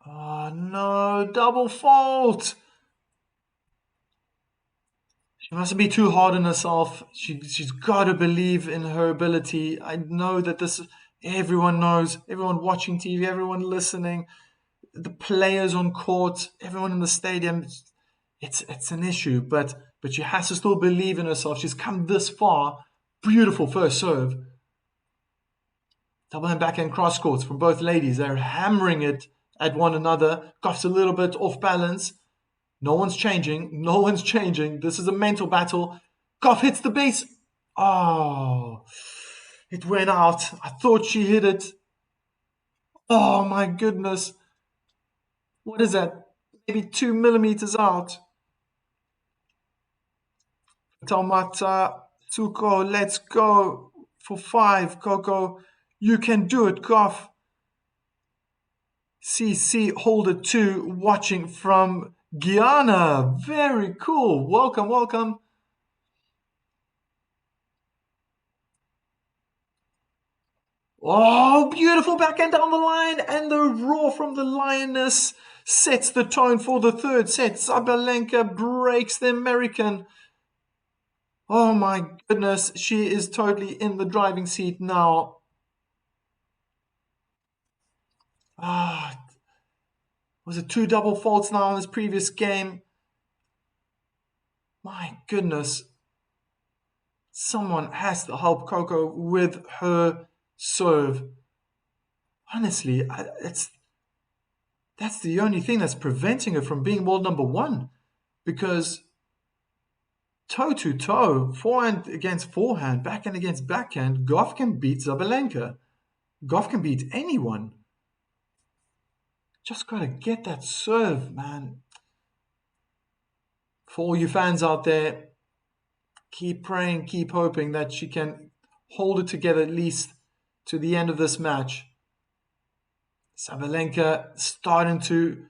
Oh no, double fault. She mustn't be too hard on herself. She's got to believe in her ability. I know that this, everyone knows, everyone watching TV, everyone listening, the players on court, everyone in the stadium. It's an issue, but she has to still believe in herself. She's come this far. Beautiful first serve. Double and backhand cross courts from both ladies. They're hammering it at one another. Gauff's a little bit off balance. No one's changing. No one's changing. This is a mental battle. Gauff hits the base. Oh, it went out. I thought she hit it. Oh my goodness. What is that? Maybe 2 millimeters out. Taumata Tsuko, let's go for 5. Coco, you can do it. Gauff. CC hold it 2. Watching from Guyana. Very cool. Welcome. Oh, beautiful backhand down the line, and the roar from the Lioness sets the tone for the third set. Sabalenka breaks the American. Oh my goodness, she is totally in the driving seat now. Was it 2 double faults now in this previous game? My goodness. Someone has to help Coco with her serve. Honestly, that's the only thing that's preventing her from being world number 1. Because toe to toe, forehand against forehand, backhand against backhand, Gauff can beat Sabalenka. Gauff can beat anyone. Just gotta get that serve, man. For all you fans out there, keep praying, keep hoping that she can hold it together at least to the end of this match. Sabalenka starting to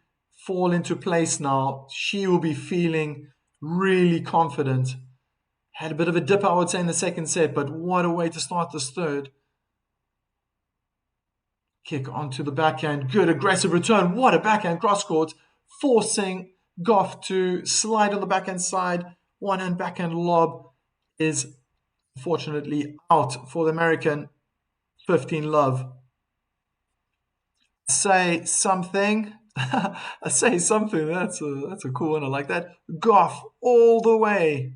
fall into place now. She will be feeling really confident. Had a bit of a dip, I would say, in the second set, but what a way to start this third. Kick onto the backhand. Good aggressive return. What a backhand cross court. Forcing Gauff to slide on the backhand side. One hand backhand lob is unfortunately out for the American. 15 love. Say something. I say something. That's a cool one. I like that. Gauff all the way.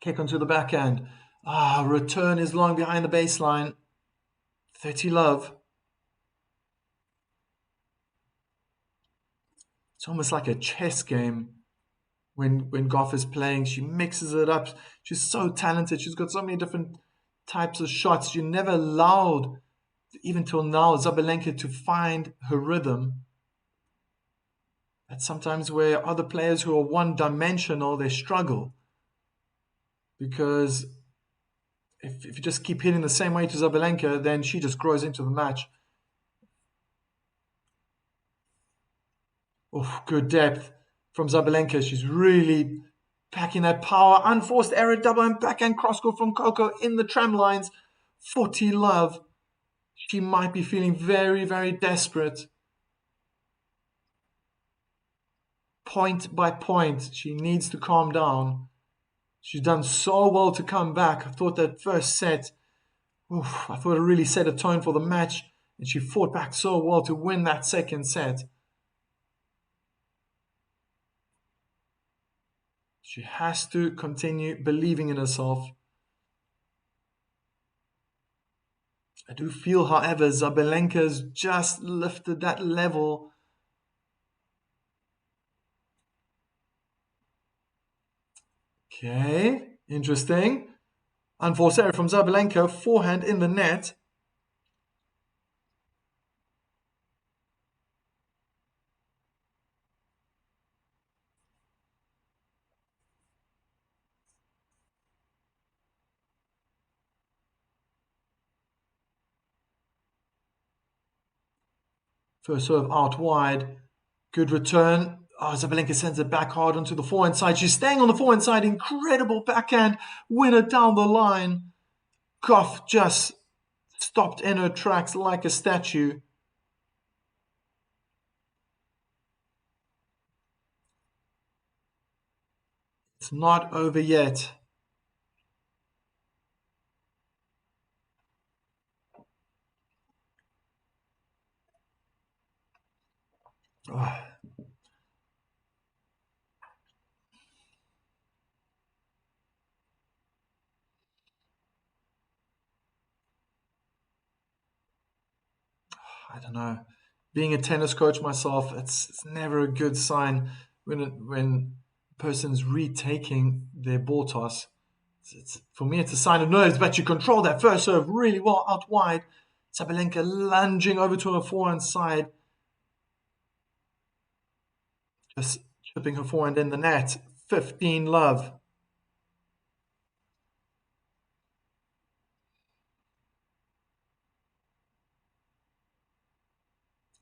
Kick onto the backhand. Return is long behind the baseline. 30 love. It's almost like a chess game when Gauff is playing. She mixes it up. She's so talented. She's got so many different types of shots. You never allowed, even till now, Sabalenka to find her rhythm. That's sometimes where other players who are one-dimensional, they struggle. Because if you just keep hitting the same way to Sabalenka, then she just grows into the match. Oh, good depth from Sabalenka. She's really packing that power. Unforced error, double and backhand cross court from Coco in the tram lines. 40 love. She might be feeling very, very desperate. Point by point, she needs to calm down. She's done so well to come back. I thought that first set, I thought it really set a tone for the match. And she fought back so well to win that second set. She has to continue believing in herself. I do feel, however, Sabalenka's just lifted that level. Okay, interesting. Unforced error from Sabalenka, forehand in the net. First serve out wide. Good return. Sabalenka sends it back hard onto the forehand side. She's staying on the forehand side. Incredible backhand. Winner down the line. Gauff just stopped in her tracks like a statue. It's not over yet. Oh. I don't know. Being a tennis coach myself, it's never a good sign when a person's retaking their ball toss. For me, it's a sign of nerves, but you control that first serve really well out wide. Sabalenka lunging over to her forehand side. Just chipping her forehand in the net. 15 love.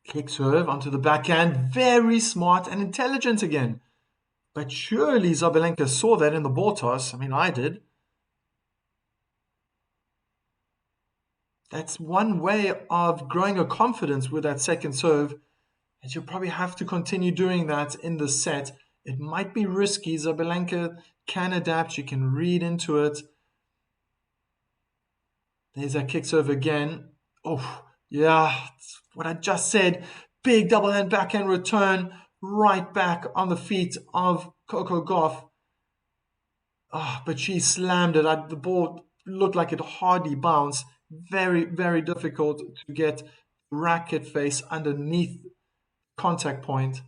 Kick serve onto the backhand. Very smart and intelligent again. But surely Sabalenka saw that in the ball toss. I mean, I did. That's one way of growing a confidence with that second serve. And you'll probably have to continue doing that in the set. It might be risky. Sabalenka can adapt. She can read into it. There's that kick serve again. Oh, yeah, what I just said. Big double hand backhand return right back on the feet of Coco Gauff. But she slammed it. The ball looked like it hardly bounced. Very, very difficult to get racket face underneath contact point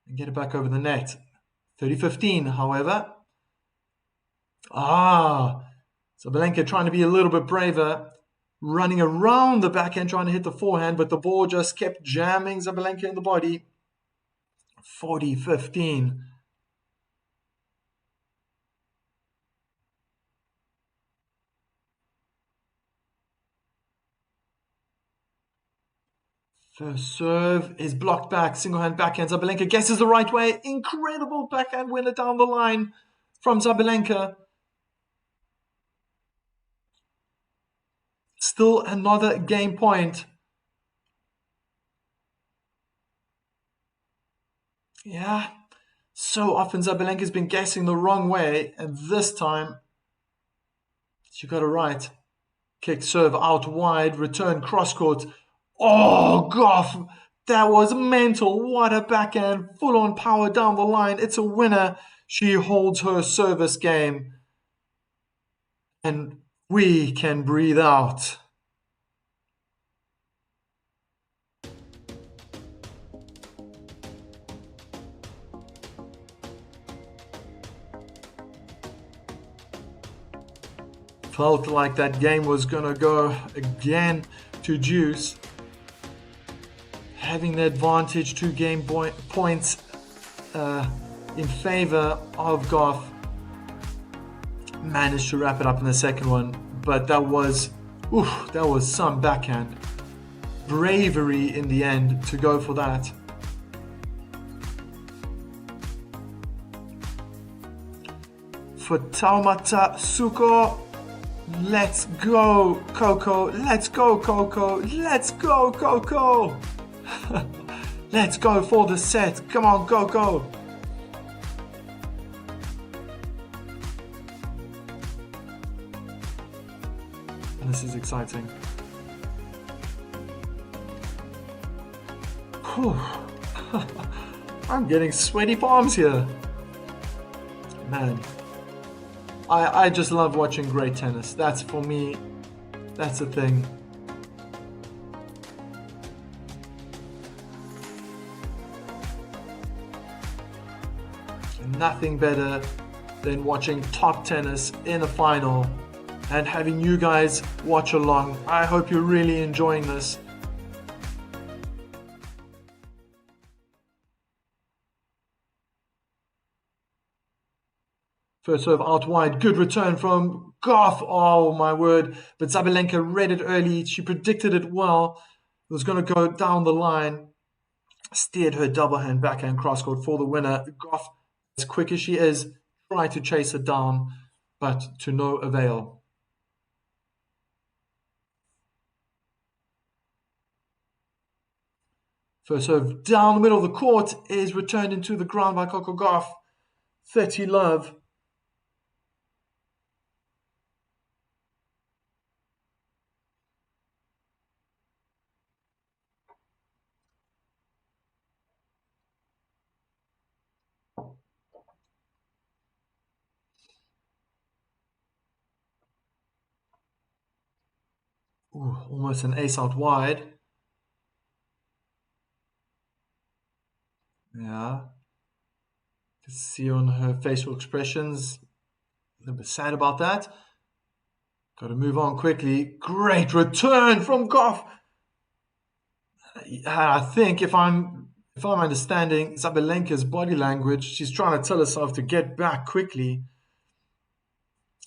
and get it back over the net. 30-15, however. Sabalenka trying to be a little bit braver, running around the backhand, trying to hit the forehand, but the ball just kept jamming Sabalenka in the body. 40-15. First serve is blocked back, single hand backhand. Sabalenka guesses the right way. Incredible backhand winner down the line from Sabalenka. Still another game point. Yeah, so often Sabalenka's been guessing the wrong way, and this time she got it right. Kick serve out wide, return cross court. Oh, Gauff, that was mental. What a backhand, full on power down the line. It's a winner. She holds her service game. And we can breathe out. Felt like that game was gonna go again to juice. Having the advantage, 2 game points in favor of Gauff. Managed to wrap it up in the second one, but that was some backhand. Bravery in the end to go for that. for Taumata Suko. Let's go, Coco. Let's go, Coco. Let's go, Coco. Let's go for the set. Come on, Coco. This is exciting. I'm getting sweaty palms here. Man, I just love watching great tennis. That's, for me, that's a thing. Nothing better than watching top tennis in a final and having you guys watch along. I hope you're really enjoying this. First serve out wide, good return from Gauff. Oh my word, but Sabalenka read it early. She predicted it well. It was going to go down the line. Steered her double hand backhand crosscourt for the winner. Gauff, as quick as she is, tried to chase it down, but to no avail. First serve down the middle of the court is returned into the ground by Coco Gauff. 30 love. Ooh, almost an ace out wide. Yeah. You see on her facial expressions, a little bit sad about that. Got to move on quickly. Great return from Gauff. I think if I'm understanding Sabalenka's body language, she's trying to tell herself to get back quickly.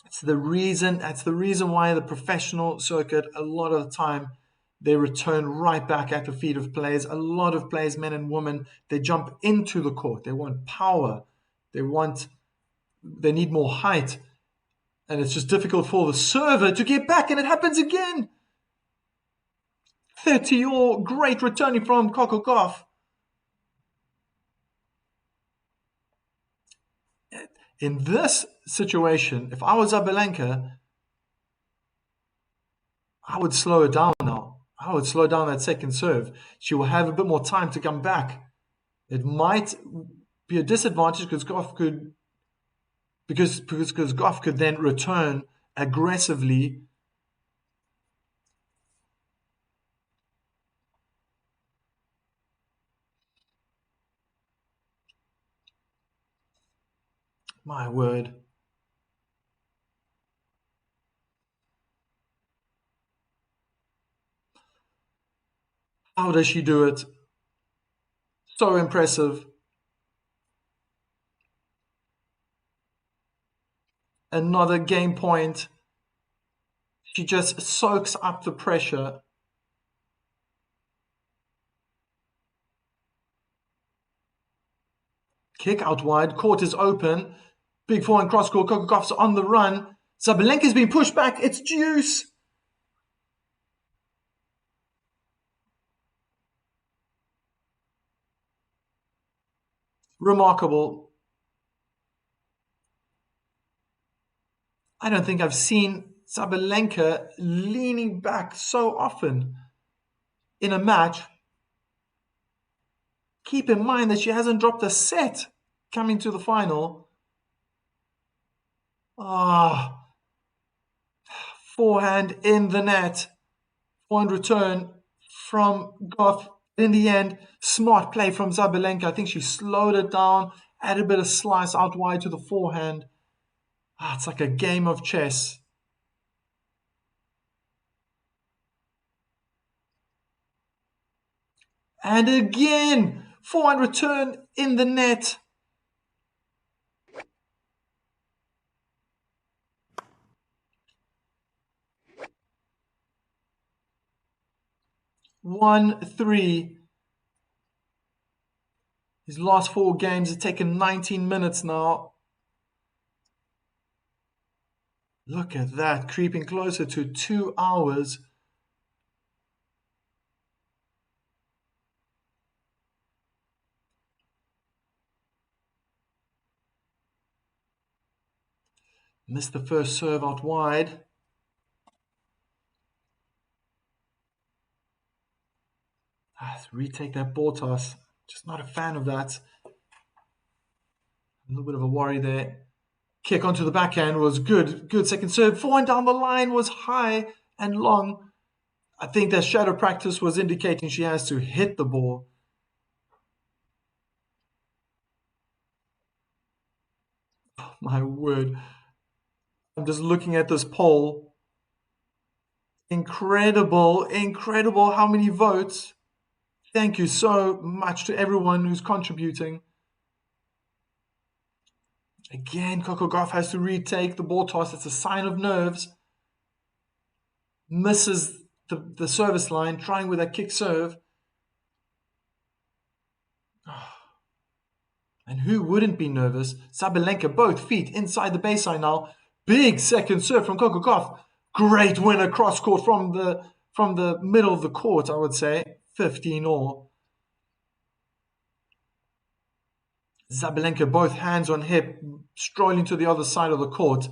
That's the reason why the professional circuit, a lot of the time, they return right back at the feet of players. A lot of players, men and women, they jump into the court. They want power. They need more height. And it's just difficult for the server to get back, and it happens again. 30-all, great returning from Coco Gauff. In this situation, if I was Sabalenka, I would slow it down now. I would slow down that second serve. She will have a bit more time to come back. It might be a disadvantage because Gauff could then return aggressively. My word. How does she do it? So impressive. Another game point. She just soaks up the pressure. Kick out wide. Court is open. Big forehand cross court. Coco Gauff's on the run. Sabalenka's being pushed back. It's deuce. Remarkable. I don't think I've seen Sabalenka leaning back so often in a match. Keep in mind that she hasn't dropped a set coming to the final. Forehand in the net. Forehand return from Gauff. In the end, smart play from Sabalenka. I think she slowed it down, added a bit of slice out wide to the forehand. It's like a game of chess. And again, forehand return in the net. One, 3. His last 4 games have taken 19 minutes now. Look at that, creeping closer to 2 hours. Missed the first serve out wide. Retake that ball toss. Just not a fan of that. A little bit of a worry there. Kick onto the backhand was good. Good second serve. Forehand down the line was high and long. I think that shadow practice was indicating she has to hit the ball. Oh, my word. I'm just looking at this poll. Incredible, incredible how many votes. Thank you so much to everyone who's contributing. Again, Coco Gauff has to retake the ball toss. It's a sign of nerves. Misses the service line, trying with that kick serve. And who wouldn't be nervous? Sabalenka, both feet inside the baseline now. Big second serve from Coco Gauff. Great winner cross court from the middle of the court, I would say. 15-all. Sabalenka, both hands on hip, strolling to the other side of the court.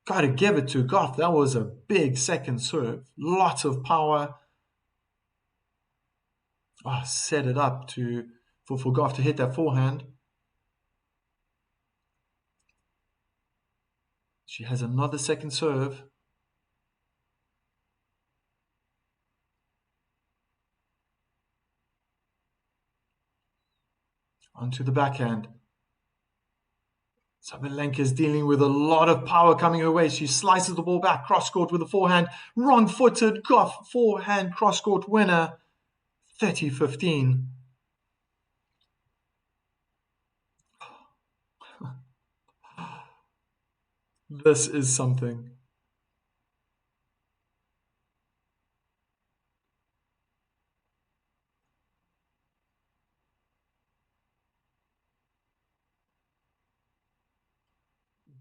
Got to give it to Gauff. That was a big second serve. Lots of power. Set it up for Gauff to hit that forehand. She has another second serve. Onto the backhand. Sabalenka is dealing with a lot of power coming her way. She slices the ball back, cross-court with a forehand. Wrong-footed, Gauff, forehand cross-court winner. 30-15. This is something.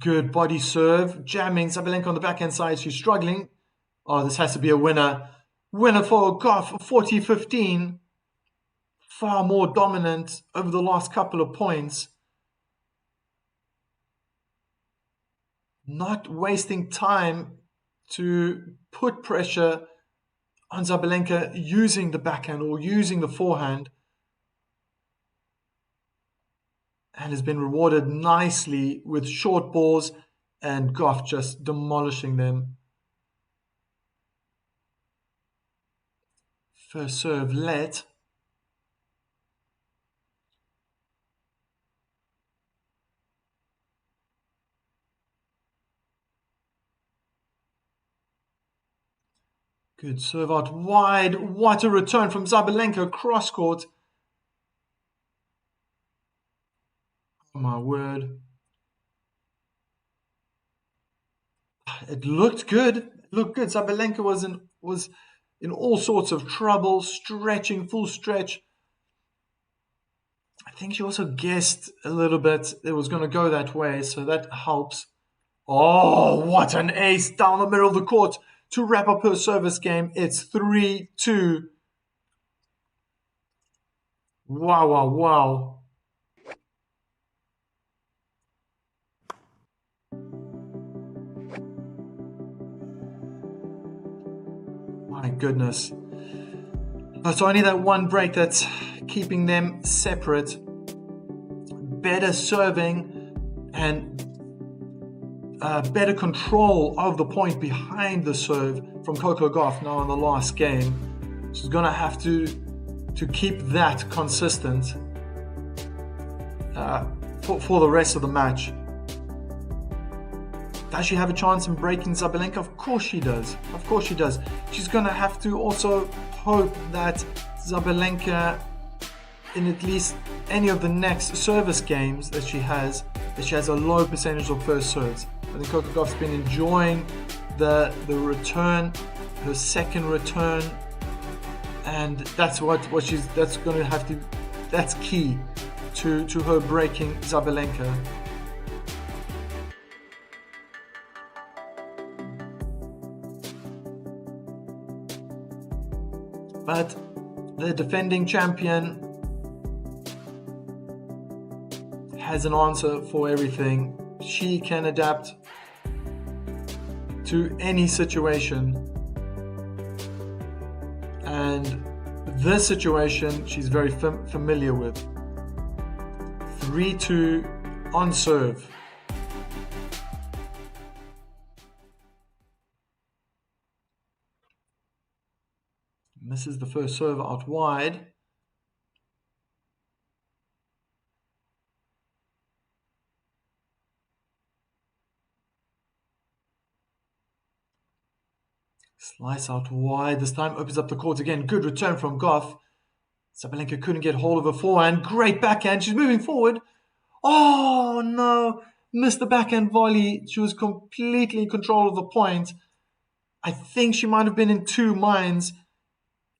Good body serve, jamming Sabalenka on the backhand side. She's struggling. This has to be a winner. Winner for Gauff, 40-15. Far more dominant over the last couple of points. Not wasting time to put pressure on Sabalenka using the backhand or using the forehand. And has been rewarded nicely with short balls and Gauff just demolishing them. First serve let. Good serve out wide. What a return from Sabalenka cross court. Oh my word. It looked good. It looked good. Sabalenka was in all sorts of trouble, stretching, full stretch. I think she also guessed a little bit it was going to go that way, so that helps. Oh, what an ace down the middle of the court to wrap up her service game. It's 3-2. Wow, wow, wow. My goodness. It's only that one break that's keeping them separate. Better serving and better control of the point behind the serve from Coco Gauff now in the last game. She's going to have to keep that consistent for the rest of the match. Does she have a chance in breaking Sabalenka? Of course she does. Of course she does. She's going to have to also hope that Sabalenka, in at least any of the next service games that she has a low percentage of first serves. I think Coco Gauff's been enjoying the return, her second return, and that's that's key to her breaking Sabalenka. But the defending champion has an answer for everything. She can adapt to any situation. And this situation she's very familiar with. 3-2 on serve. Misses the first serve out wide. Slice out wide. This time opens up the court again. Good return from Gauff. Sabalenka couldn't get hold of her forehand. Great backhand. She's moving forward. Oh no. Missed the backhand volley. She was completely in control of the point. I think she might have been in two minds.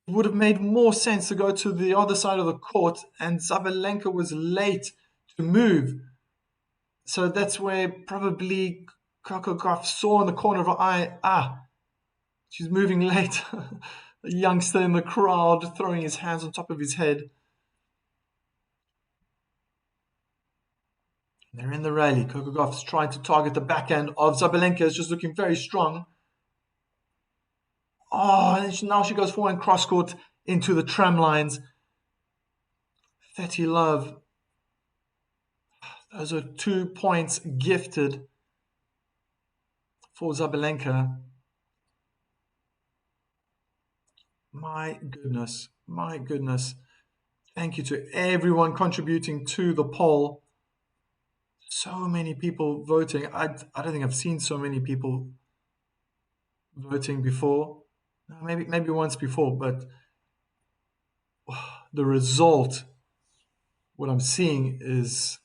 It would have made more sense to go to the other side of the court, and Sabalenka was late to move. So that's where probably Gauff saw in the corner of her eye, she's moving late. A youngster in the crowd throwing his hands on top of his head. They're in the rally. Gauff's trying to target the backhand of Sabalenka. It's just looking very strong. Oh, and now she goes forward cross court into the tram lines. 30 love. Those are 2 points gifted for Sabalenka. My goodness. My goodness. Thank you to everyone contributing to the poll. So many people voting. I don't think I've seen so many people voting before. Maybe once before, but the result, what I'm seeing is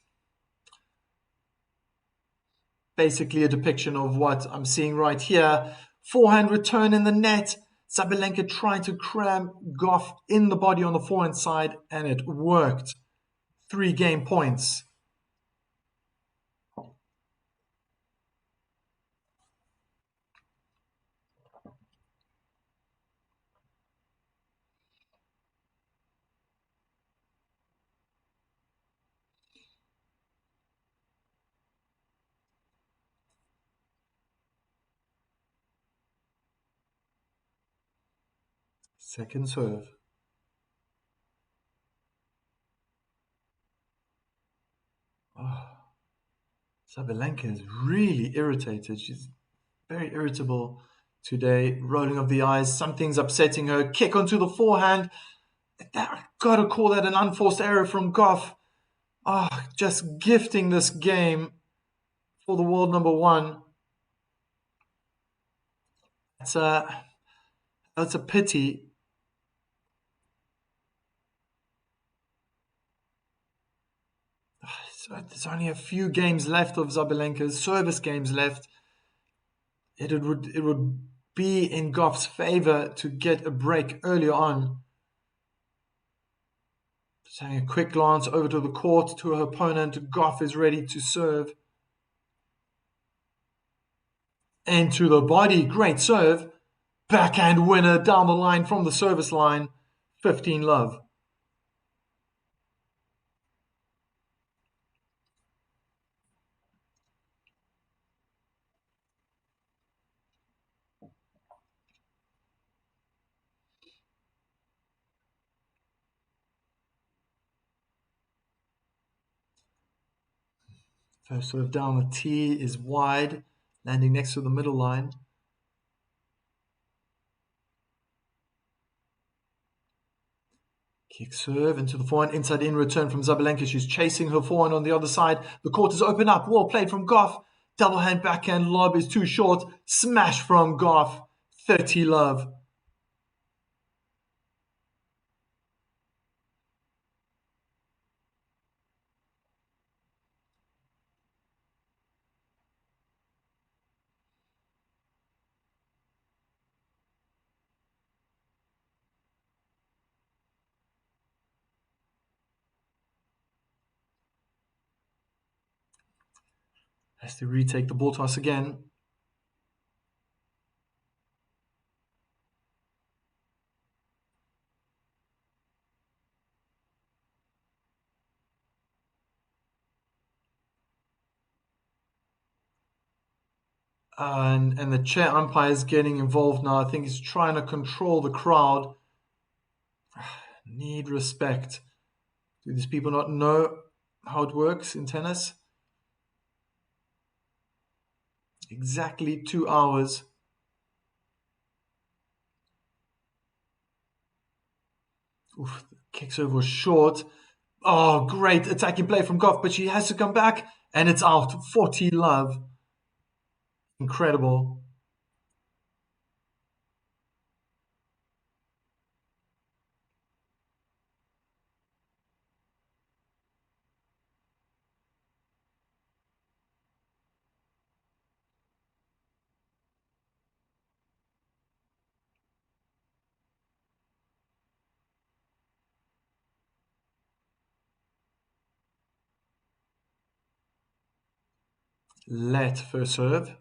basically a depiction of what I'm seeing right here. Forehand return in the net. Sabalenka trying to cram Gauff in the body on the forehand side, and it worked. 3 game points. Second serve. Sabalenka is really irritated. She's very irritable today. Rolling of the eyes. Something's upsetting her. Kick onto the forehand. I've got to call that an unforced error from Gauff. Just gifting this game for the world number 1. That's a pity. So there's only a few games left of Sabalenka's service games left. It would be in Gauff's favor to get a break earlier on. Just having a quick glance over to the court to her opponent. Gauff is ready to serve. Into the body. Great serve. Backhand winner down the line from the service line. 15 love. First serve down the tee is wide, landing next to the middle line. Kick serve into the forehand, inside in return from Sabalenka. She's chasing her forehand on the other side. The court is open up. Well played from Gauff. Double hand backhand lob is too short. Smash from Gauff. 30 love. Has to retake the ball toss again. And the chair umpire is getting involved now. I think he's trying to control the crowd. Need respect. Do these people not know how it works in tennis? Exactly 2 hours. Oof, kicks over short. Oh, great attacking play from Gauff, but she has to come back, and it's out. 40 love. Incredible. Let first serve.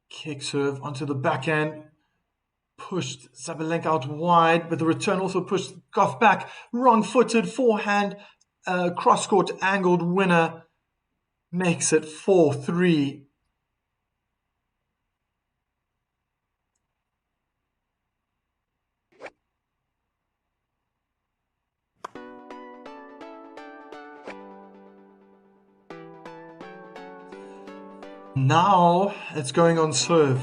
Kick serve onto the backhand. Pushed Sabalenka out wide, but the return also pushed Gauff back. Wrong-footed forehand, cross-court angled winner makes it 4-3. Now it's going on serve.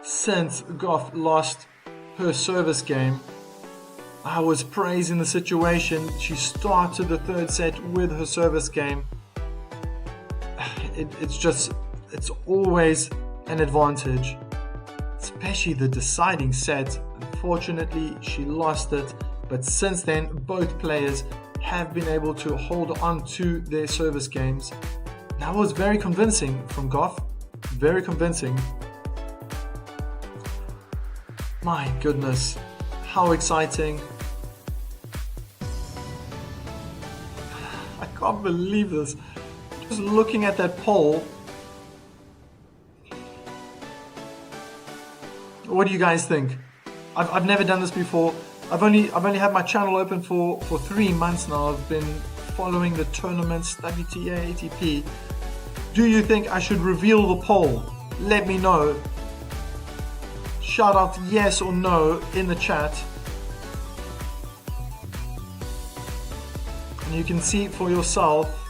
Since Gauff lost her service game, I was praising the situation. She started the third set with her service game. It's always an advantage, especially the deciding set. Unfortunately, she lost it, but since then, both players have been able to hold on to their service games. That was very convincing from Gauff. Very convincing. My goodness, how exciting. I can't believe this. Just looking at that poll. What do you guys think? I've never done this before. I've only had my channel open for 3 months now. I've been following the tournaments, WTA, ATP. Do you think I should reveal the poll? Let me know. Shout out yes or no in the chat. And you can see it for yourself.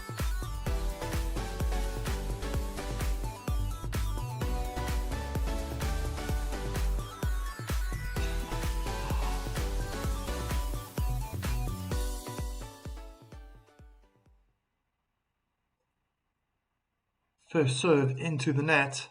First serve into the net.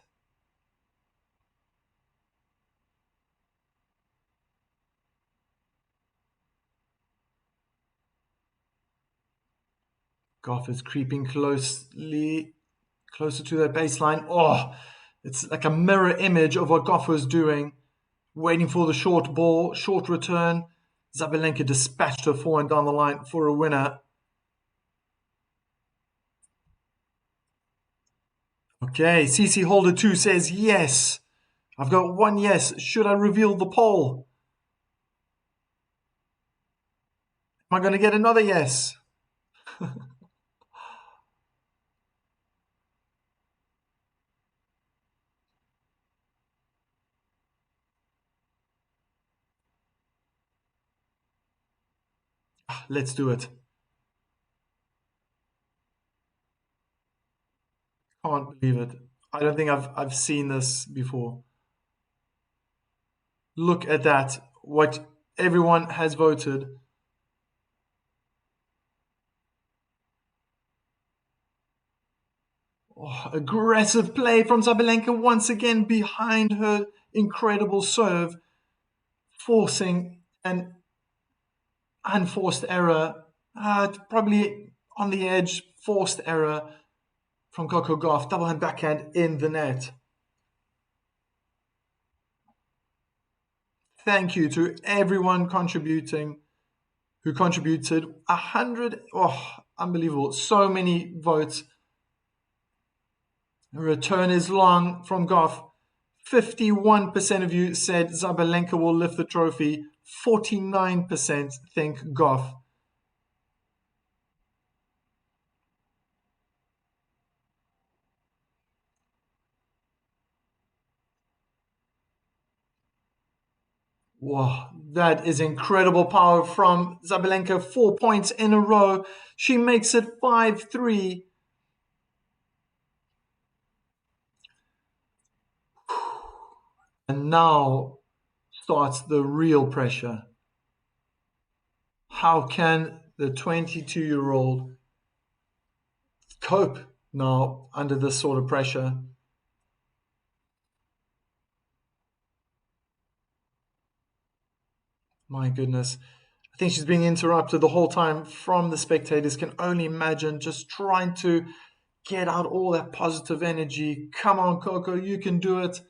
Gauff is creeping closer to that baseline. Oh, it's like a mirror image of what Gauff was doing. Waiting for the short ball, short return. Sabalenka dispatched her forehand down the line for a winner. Okay, CC Holder 2 says yes. I've got one yes. Should I reveal the poll? Am I going to get another yes? Let's do it. Can't believe it. I don't think I've seen this before. Look at that. What everyone has voted. Oh, aggressive play from Sabalenka once again behind her incredible serve, forcing an unforced error. Probably on the edge, forced error from Coco Gauff. Double hand backhand in the net. Thank you to everyone who contributed. 100, unbelievable. So many votes. The return is long from Gauff. 51% of you said Sabalenka will lift the trophy. 49% think Gauff. Wow, that is incredible power from Sabalenka. 4 points in a row. She makes it 5-3. And now starts the real pressure. How can the 22-year-old cope now under this sort of pressure? My goodness. I think she's being interrupted the whole time from the spectators. Can only imagine just trying to get out all that positive energy. Come on, Coco, you can do it.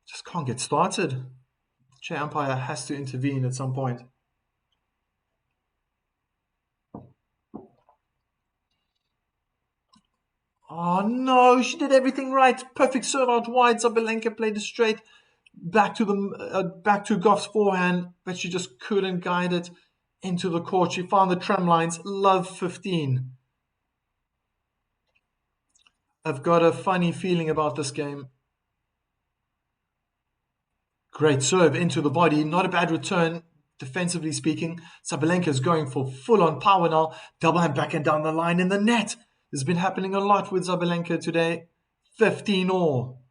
Just can't get started. The chair umpire has to intervene at some point. Oh no, she did everything right. Perfect serve out wide. Sabalenka played it straight back to Gauff's forehand, but she just couldn't guide it into the court. She found the tram lines. Love 15. I've got a funny feeling about this game. Great serve into the body. Not a bad return, defensively speaking. Sabalenka is going for full-on power now. Double hand backhand down the line in the net. This has been happening a lot with Sabalenka today. 15 all.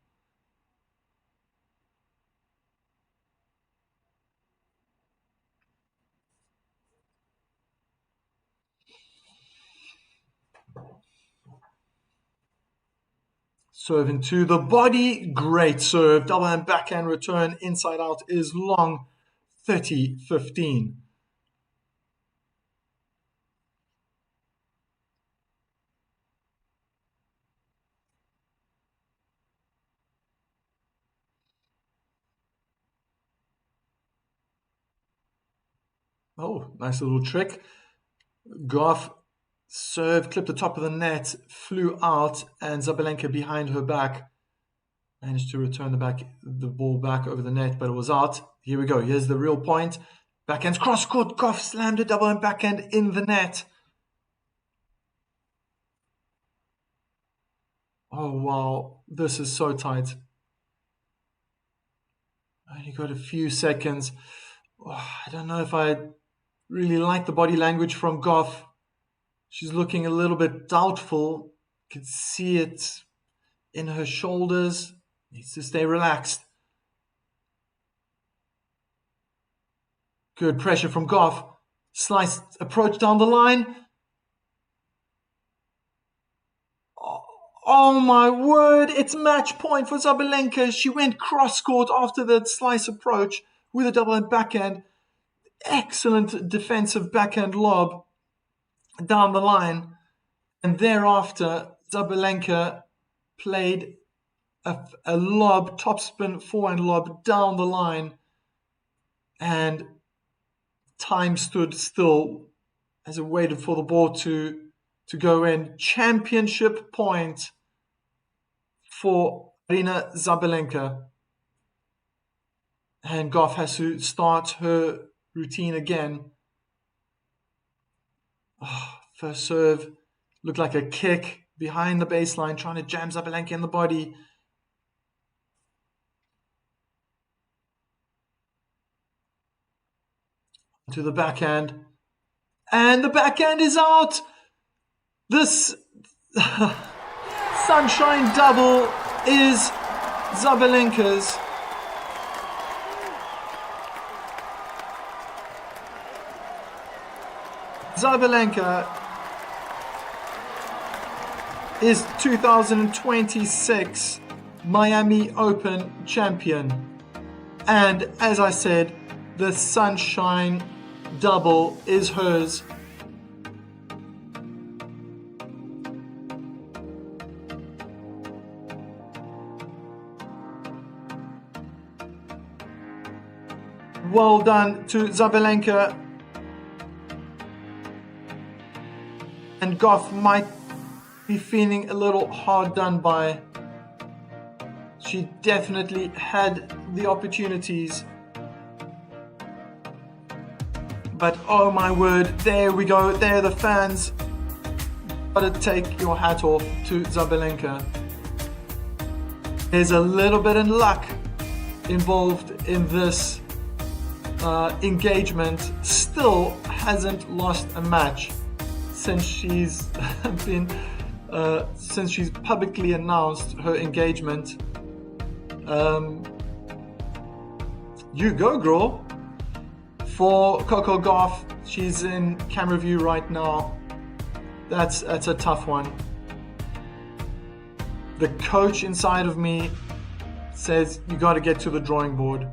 Serve into the body. Great serve. Double hand backhand return inside out is long. 30-15. Oh, nice little trick. Gauff serve, clipped the top of the net, flew out, and Sabalenka behind her back managed to return the ball back over the net, but it was out. Here we go. Here's the real point. Backhand's cross court. Gauff slammed a double hand backhand in the net. Oh wow, this is so tight. Only got a few seconds. Oh, I don't know if I really like the body language from Gauff. She's looking a little bit doubtful. You can see it in her shoulders. Needs to stay relaxed. Good pressure from Gauff. Slice approach down the line. Oh my word, it's match point for Sabalenka. She went cross court after that slice approach with a double hand backhand. Excellent defensive backhand lob down the line. And thereafter, Sabalenka played a lob, topspin forehand lob down the line. And time stood still as it waited for the ball to go in. Championship point for Aryna Sabalenka. And Gauff has to start her routine again. Oh, first serve looked like a kick behind the baseline, trying to jam Sabalenka in the body. To the backhand. And the backhand is out. This sunshine double is Sabalenka's. Sabalenka is 2026 Miami Open champion. And as I said, the sunshine double is hers. Well done to Sabalenka. And Gauff might be feeling a little hard done by. She definitely had the opportunities. But oh my word, there we go. There the fans. Gotta take your hat off to Sabalenka. There's a little bit of luck involved in this engagement. Still hasn't lost a match since she's been since she's publicly announced her engagement. You go, girl. For Coco Gauff, she's in camera view right now. That's a tough one. The coach inside of me says you got to get to the drawing board.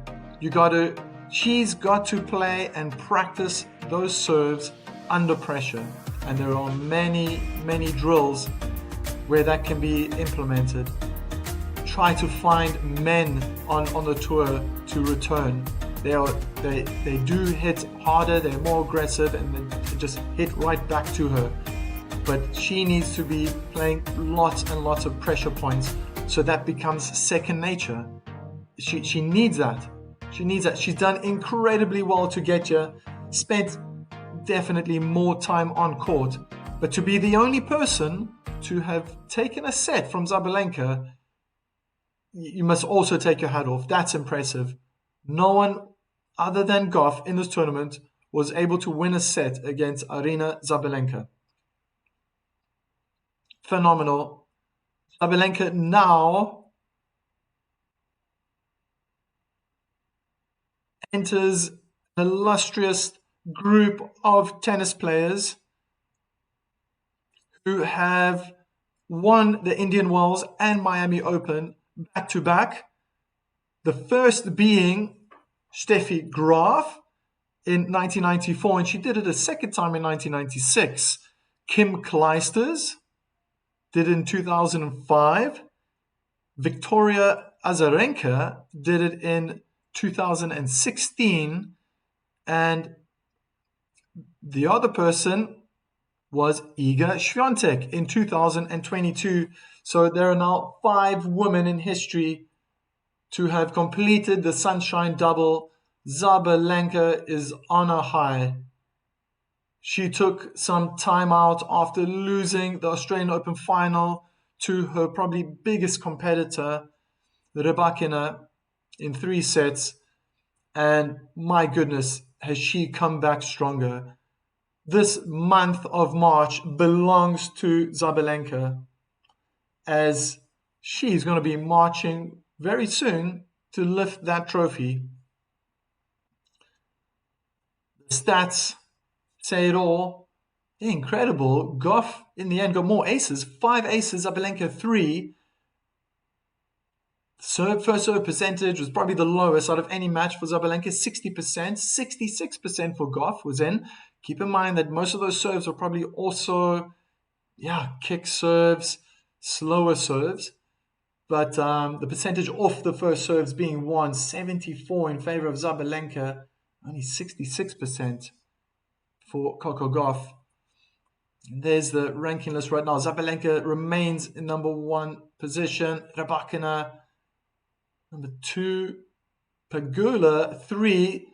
She's got to play and practice those serves under pressure. And there are many, many drills where that can be implemented. Try to find men on the tour to return. They do hit harder, they're more aggressive, and they just hit right back to her. But she needs to be playing lots and lots of pressure points so that becomes second nature. She needs that. She needs that. She's done incredibly well to get here. Spent definitely more time on court. But to be the only person to have taken a set from Sabalenka, you must also take your hat off. That's impressive. No one other than Gauff in this tournament was able to win a set against Aryna Sabalenka. Phenomenal. Sabalenka now enters an illustrious group of tennis players who have won the Indian Wells and Miami Open back to back. The first being Steffi Graf in 1994, and she did it a second time in 1996. Kim Clijsters did it in 2005. Victoria Azarenka did it in 2016. And the other person was Iga Świątek in 2022. So there are now 5 women in history to have completed the Sunshine Double. Sabalenka is on a high. She took some time out after losing the Australian Open final to her probably biggest competitor, Rybakina, in 3 sets. And my goodness, has she come back stronger. This month of March belongs to Sabalenka, as she's going to be marching very soon to lift that trophy. The stats say it all. Incredible. Gauff in the end got more aces. 5 aces, Sabalenka 3. First serve percentage was probably the lowest out of any match for Sabalenka, 60%. 66% for Gauff was in. Keep in mind that most of those serves were probably also, kick serves, slower serves. But the percentage off the first serves being won, 74 in favor of Sabalenka, only 66% for Coco Gauff. There's the ranking list right now. Sabalenka remains in number 1 position. Rybakina, number 2. Pegula, 3.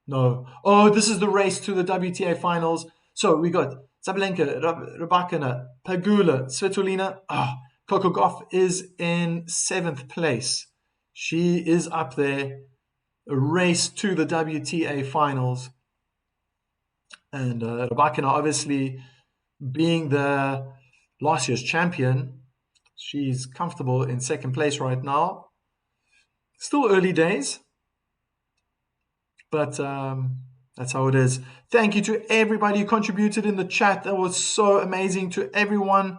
No. Oh, this is the race to the WTA finals. So we got Sabalenka, Rybakina, Pegula, Svitolina. Coco Gauff is in 7th place. She is up there. A race to the WTA finals. And Rybakina, obviously, being the last year's champion, she's comfortable in 2nd place right now. Still early days, but that's how it is. Thank you to everybody who contributed in the chat. That was so amazing. To everyone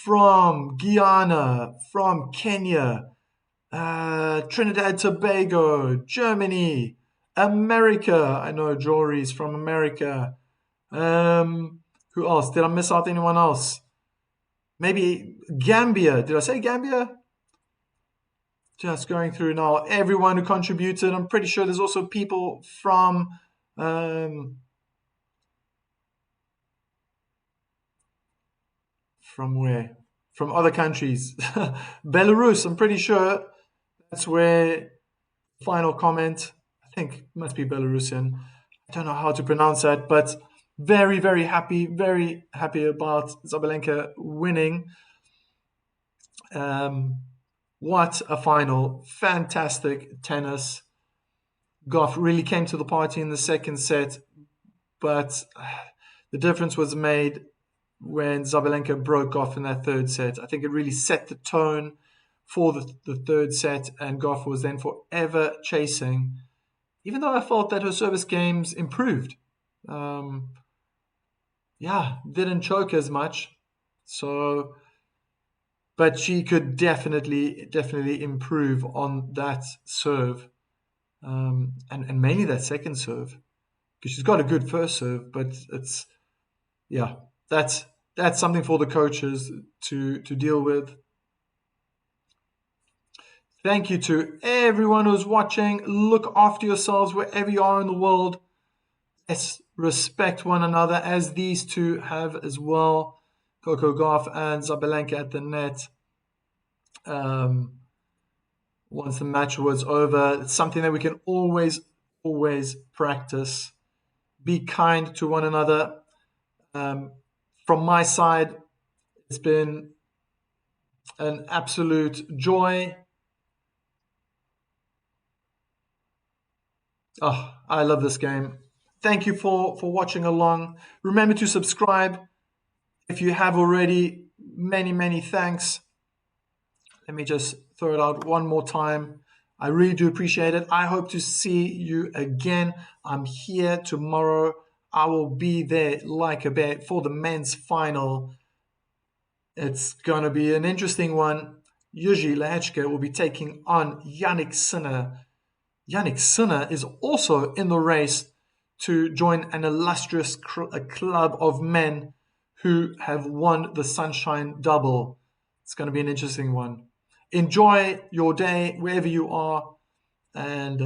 from Guyana, from Kenya, Trinidad Tobago, Germany, America. I know Jory's from America. Who else? Did I miss out anyone else? Maybe Gambia. Did I say Gambia? Just going through now. Everyone who contributed. I'm pretty sure there's also people from from where? from other countries. Belarus, I'm pretty sure that's where final comment, I think it must be Belarusian. I don't know how to pronounce that, but very, very happy about Sabalenka winning. What a final. Fantastic tennis. Gauff really came to the party in the second set, but the difference was made when Sabalenka broke Gauff in that third set. I think it really set the tone for the third set, and Gauff was then forever chasing, even though I felt that her service games improved. Didn't choke as much. So, but she could definitely improve on that serve, and mainly that second serve, because she's got a good first serve, but that's something for the coaches to deal with. Thank you to everyone who's watching. Look after yourselves wherever you are in the world. Let's respect one another, as these two have as well. Coco Gauff and Sabalenka at the net. Once the match was over, it's something that we can always practice. Be kind to one another. From my side, it's been an absolute joy. Oh, I love this game. Thank you for watching along. Remember to subscribe if you have already. Many thanks. Let me just throw it out one more time. I really do appreciate it. I hope to see you again. I'm here tomorrow. I will be there like a bear for the men's final. It's going to be an interesting one. Yuji Lehechka will be taking on Yannick Sinner. Yannick Sinner is also in the race to join an illustrious club of men who have won the Sunshine Double. It's going to be an interesting one. Enjoy your day wherever you are, and